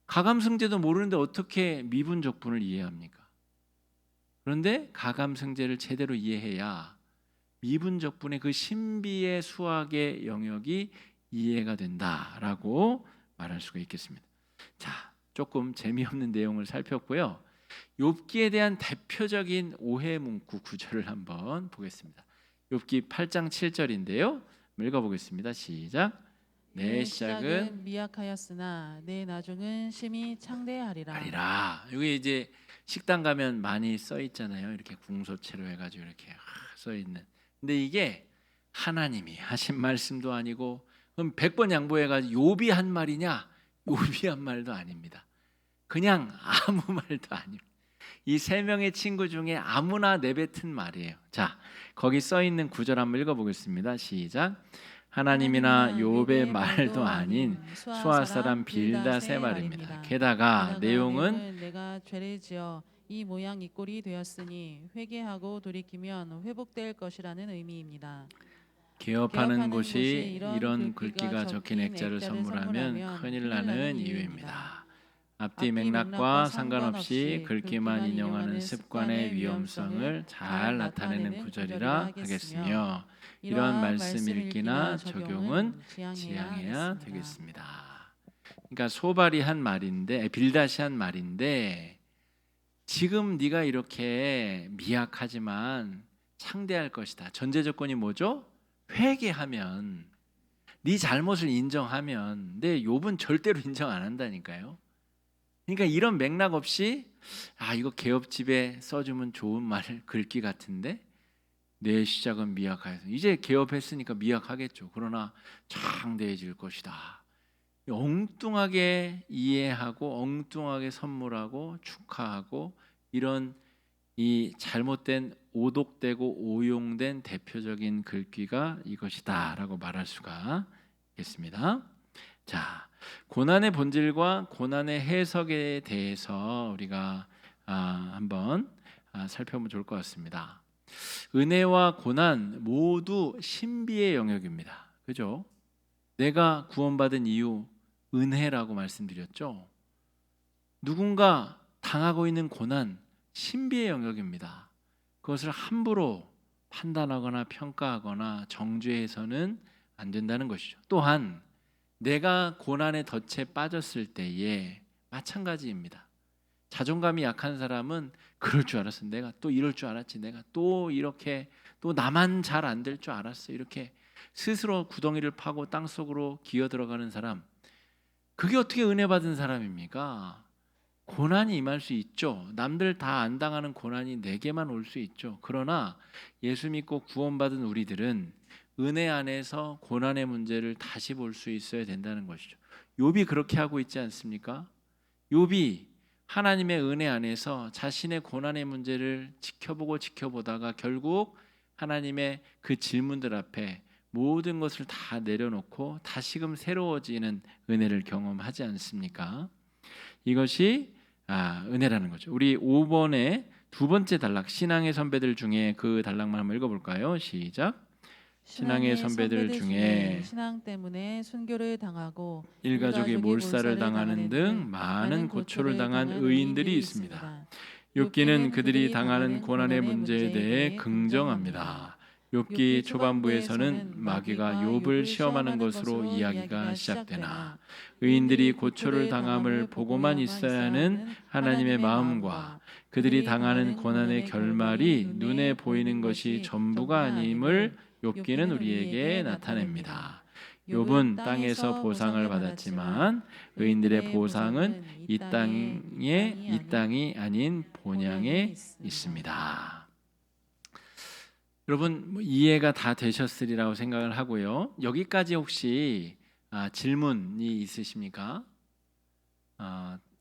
Speaker 1: 가감승제도 모르는데 어떻게 미분적분을 이해합니까? 그런데 가감승제를 제대로 이해해야 미분적분의 그 신비의 수학의 영역이 이해가 된다라고 말할 수가 있겠습니다. 자, 조금 재미없는 내용을 살폈고요. 욥기에 대한 대표적인 오해 문구 구절을 한번 보겠습니다. 욥기 8장 7절인데요. 읽어보겠습니다. 시작. 내 시작은
Speaker 2: 미약하였으나 내 나중은 심히 창대하리라.
Speaker 1: 아리라. 이게 이제 식당 가면 많이 써 있잖아요. 이렇게 궁서체로 해가지고 이렇게 써 있는. 근데 이게 하나님이 하신 말씀도 아니고 그럼 100번 양보해가지고 욥이 한 말이냐? 욥이 한 말도 아닙니다. 그냥 아무 말도 아닙니다. 이 세 명의 친구 중에 아무나 내뱉은 말이에요. 자, 거기 써 있는 구절 한번 읽어보겠습니다. 시작. 하나님이나 욥의 말도 아닌 수아 사람 빌닷의 말입니다. 게다가 내용은
Speaker 2: 내가 죄를 지어 이 모양 이 꼴이 되었으니 회개하고 돌이키면 회복될 것이라는 의미입니다.
Speaker 1: 개업하는 곳이 이런 글귀가 적힌 액자를 선물하면 큰일 나는 이유입니다. 앞뒤 맥락과 상관없이 글귀만 인용하는 습관의 위험성을 잘 나타내는 구절이라 하겠으며 이런 말씀 읽기나 적용은 지양해야 되겠습니다. 그러니까 소발이 한 말인데 빌닷이 한 말인데 지금 네가 이렇게 미약하지만 창대할 것이다. 전제 조건이 뭐죠? 회개하면 네 잘못을 인정하면 근데 욥은 절대로 인정 안 한다니까요. 그러니까 이런 맥락 없이 이거 개업집에 써주면 좋은 말 글귀 같은데 내 시작은 미약하여서 이제 개업했으니까 미약하겠죠. 그러나 창대해질 것이다. 엉뚱하게 이해하고 엉뚱하게 선물하고 축하하고 이런 이 잘못된 오독되고 오용된 대표적인 글귀가 이것이다라고 말할 수가 있겠습니다. 자, 고난의 본질과 고난의 해석에 대해서 우리가 한번 살펴보면 좋을 것 같습니다. 은혜와 고난 모두 신비의 영역입니다. 그죠? 내가 구원받은 이유 은혜라고 말씀드렸죠. 누군가 당하고 있는 고난 신비의 영역입니다. 그것을 함부로 판단하거나 평가하거나 정죄해서는 안 된다는 것이죠. 또한 내가 고난의 덫에 빠졌을 때에 마찬가지입니다. 자존감이 약한 사람은 그럴 줄 알았어. 내가 또 이럴 줄 알았지. 내가 또 이렇게 또 나만 잘 안 될 줄 알았어. 이렇게 스스로 구덩이를 파고 땅속으로 기어 들어가는 사람, 그게 어떻게 은혜 받은 사람입니까? 고난이 임할 수 있죠. 남들 다 안 당하는 고난이 내게만 올 수 있죠. 그러나 예수 믿고 구원받은 우리들은 은혜 안에서 고난의 문제를 다시 볼 수 있어야 된다는 것이죠. 욥이 그렇게 하고 있지 않습니까? 욥이 하나님의 은혜 안에서 자신의 고난의 문제를 지켜보다가 결국 하나님의 그 질문들 앞에 모든 것을 다 내려놓고 다시금 새로워지는 은혜를 경험하지 않습니까? 이것이 은혜라는 거죠. 우리 5번의 두 번째 단락, 신앙의 선배들 중에 그 단락만 한번 읽어볼까요? 시작. 신앙의 선배들 중에
Speaker 2: 신앙 때문에 순교를 당하고
Speaker 1: 일가족이 몰살을 당하는 등 많은 고초를 당한 의인들이 있습니다. 욥기는 그들이 당하는 고난의 문제에 대해 긍정합니다. 욥기 초반부에서는 마귀가 욥을 시험하는 것으로 이야기가 시작되나 의인들이 고초를 당함을 보고만 있어야 하는 하나님의 마음과 그들이 당하는 고난의 결말이 눈에 보이는 것이 전부가 아님을 욥기는 우리에게 나타냅니다. 욥은 땅에서 보상을 받았지만 의인들의 보상은 이 땅이 아닌 본향에 있습니다. 여러분 이해가 다 되셨으리라고 생각을 하고요. 여기까지 혹시 질문이 있으십니까?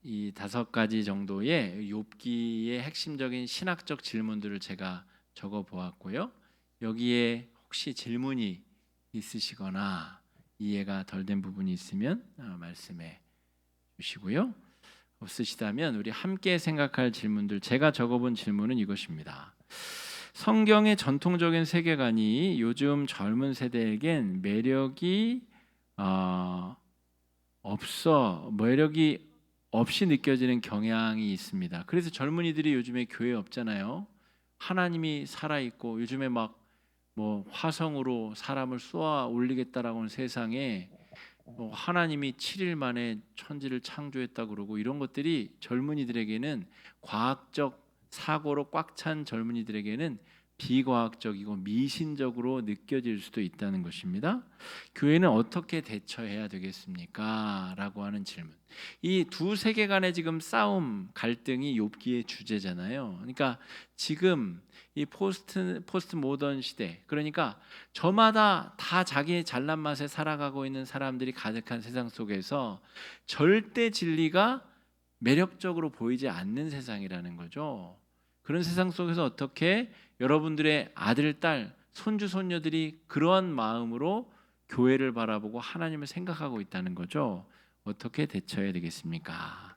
Speaker 1: 이 5가지 정도의 욥기의 핵심적인 신학적 질문들을 제가 적어 보았고요. 여기에 혹시 질문이 있으시거나 이해가 덜 된 부분이 있으면 말씀해 주시고요. 없으시다면 우리 함께 생각할 질문들, 제가 적어본 질문은 이것입니다. 성경의 전통적인 세계관이 요즘 젊은 세대에겐 매력이 없이 느껴지는 경향이 있습니다. 그래서 젊은이들이 요즘에 교회에 없잖아요. 하나님이 살아있고 요즘에 막 화성으로 사람을 쏘아 올리겠다라고 하는 세상에 하나님이 7일 만에 천지를 창조했다 그러고 이런 것들이 젊은이들에게는 과학적 사고로 꽉 찬 젊은이들에게는 비과학적이고 미신적으로 느껴질 수도 있다는 것입니다. 교회는 어떻게 대처해야 되겠습니까? 라고 하는 질문. 이 두 세계 간의 지금 싸움, 갈등이 욥기의 주제잖아요. 그러니까 지금 이 포스트 모던 시대, 그러니까 저마다 다 자기의 잘난 맛에 살아가고 있는 사람들이 가득한 세상 속에서 절대 진리가 매력적으로 보이지 않는 세상이라는 거죠. 그런 세상 속에서 어떻게 여러분들의 아들, 딸, 손주, 손녀들이 그러한 마음으로 교회를 바라보고 하나님을 생각하고 있다는 거죠. 어떻게 대처해야 되겠습니까?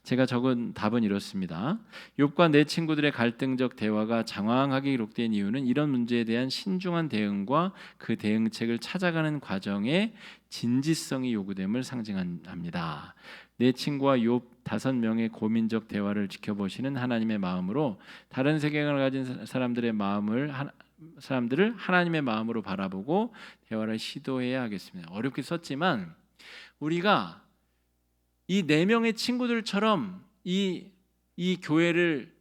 Speaker 1: 제가 적은 답은 이렇습니다. 욥과 내 친구들의 갈등적 대화가 장황하게 기록된 이유는 이런 문제에 대한 신중한 대응과 그 대응책을 찾아가는 과정에 진지성이 요구됨을 상징합니다. 내 친구와 욥 5명의 고민적 대화를 지켜보시는 하나님의 마음으로 다른 세계관을 가진 사람들을 하나님의 마음으로 바라보고 대화를 시도해야 하겠습니다. 어렵게 썼지만 우리가 이 4명의 친구들처럼 이 교회를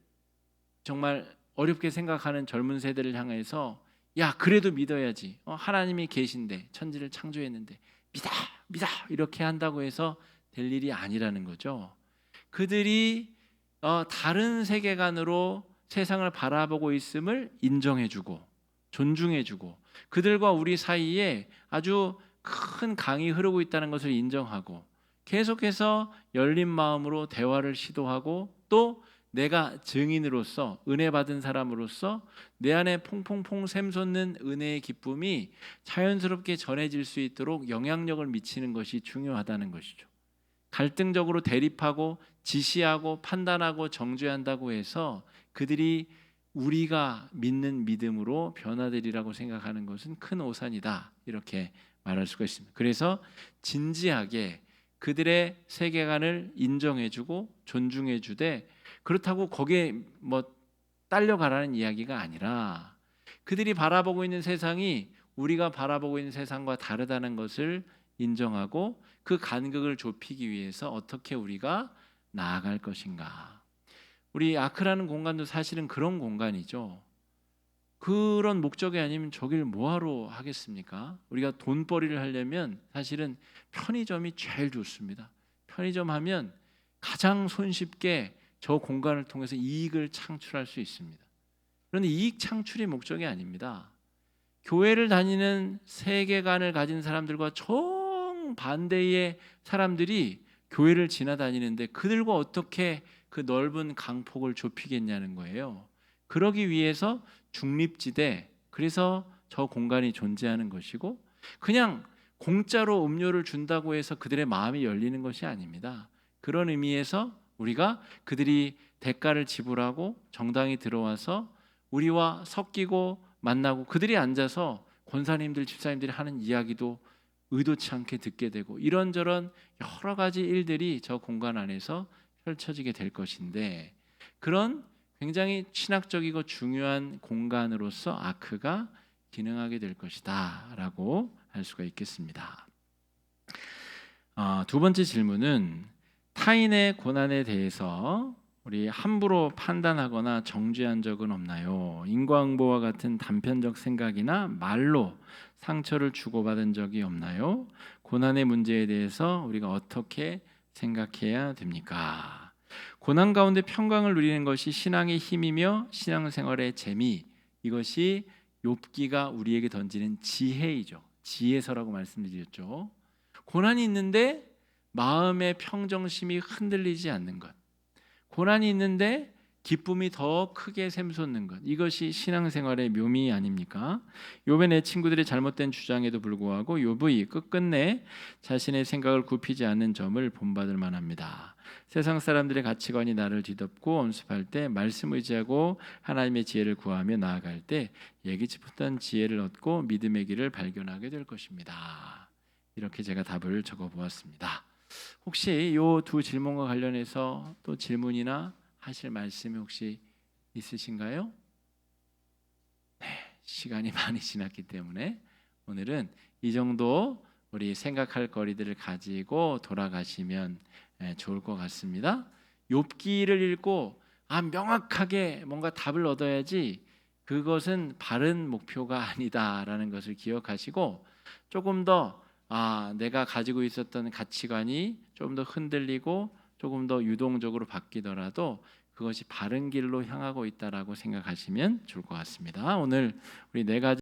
Speaker 1: 정말 어렵게 생각하는 젊은 세대를 향해서 야 그래도 믿어야지, 하나님이 계신데 천지를 창조했는데 믿어 이렇게 한다고 해서 될 일이 아니라는 거죠. 그들이 다른 세계관으로 세상을 바라보고 있음을 인정해주고 존중해주고 그들과 우리 사이에 아주 큰 강이 흐르고 있다는 것을 인정하고 계속해서 열린 마음으로 대화를 시도하고 또 내가 증인으로서 은혜 받은 사람으로서 내 안에 퐁퐁퐁 샘솟는 은혜의 기쁨이 자연스럽게 전해질 수 있도록 영향력을 미치는 것이 중요하다는 것이죠. 갈등적으로 대립하고 지시하고 판단하고 정죄한다고 해서 그들이 우리가 믿는 믿음으로 변화되리라고 생각하는 것은 큰 오산이다, 이렇게 말할 수가 있습니다. 그래서 진지하게 그들의 세계관을 인정해주고 존중해주되 그렇다고 거기에 딸려가라는 이야기가 아니라 그들이 바라보고 있는 세상이 우리가 바라보고 있는 세상과 다르다는 것을 인정하고 그 간극을 좁히기 위해서 어떻게 우리가 나아갈 것인가. 우리 아크라는 공간도 사실은 그런 공간이죠. 그런 목적이 아니면 저길 뭐하러 하겠습니까? 우리가 돈벌이를 하려면 사실은 편의점이 제일 좋습니다. 편의점 하면 가장 손쉽게 저 공간을 통해서 이익을 창출할 수 있습니다. 그런데 이익 창출이 목적이 아닙니다. 교회를 다니는 세계관을 가진 사람들과 정반대의 사람들이 교회를 지나다니는데 그들과 어떻게 그 넓은 강폭을 좁히겠냐는 거예요. 그러기 위해서 중립지대, 그래서 저 공간이 존재하는 것이고 그냥 공짜로 음료를 준다고 해서 그들의 마음이 열리는 것이 아닙니다. 그런 의미에서 우리가 그들이 대가를 지불하고 정당히 들어와서 우리와 섞이고 만나고 그들이 앉아서 권사님들, 집사님들이 하는 이야기도 의도치 않게 듣게 되고 이런저런 여러 가지 일들이 저 공간 안에서 펼쳐지게 될 것인데 그런 굉장히 신학적이고 중요한 공간으로서 아크가 기능하게 될 것이다 라고 할 수가 있겠습니다. 두 번째 질문은 타인의 고난에 대해서 우리 함부로 판단하거나 정죄한 적은 없나요? 인과응보와 같은 단편적 생각이나 말로 상처를 주고받은 적이 없나요? 고난의 문제에 대해서 우리가 어떻게 생각해야 됩니까? 고난 가운데 평강을 누리는 것이 신앙의 힘이며 신앙생활의 재미, 이것이 욥기가 우리에게 던지는 지혜이죠. 지혜서라고 말씀드렸죠. 고난이 있는데 마음의 평정심이 흔들리지 않는 것, 고난이 있는데 기쁨이 더 크게 샘솟는 것, 이것이 신앙생활의 묘미 아닙니까? 욥의 내 친구들의 잘못된 주장에도 불구하고 욥이 끝끝내 자신의 생각을 굽히지 않는 점을 본받을 만합니다. 세상 사람들의 가치관이 나를 뒤덮고 엄습할 때 말씀 의지하고 하나님의 지혜를 구하며 나아갈 때 예기치 못한 지혜를 얻고 믿음의 길을 발견하게 될 것입니다. 이렇게 제가 답을 적어보았습니다. 혹시 이 두 질문과 관련해서 또 질문이나 하실 말씀이 혹시 있으신가요? 네, 시간이 많이 지났기 때문에 오늘은 이 정도 우리 생각할 거리들을 가지고 돌아가시면 좋을 것 같습니다. 욥기를 읽고 명확하게 뭔가 답을 얻어야지 그것은 바른 목표가 아니다라는 것을 기억하시고 조금 더 내가 가지고 있었던 가치관이 조금 더 흔들리고 조금 더 유동적으로 바뀌더라도 그것이 바른 길로 향하고 있다라고 생각하시면 좋을 것 같습니다. 오늘 우리 네 가지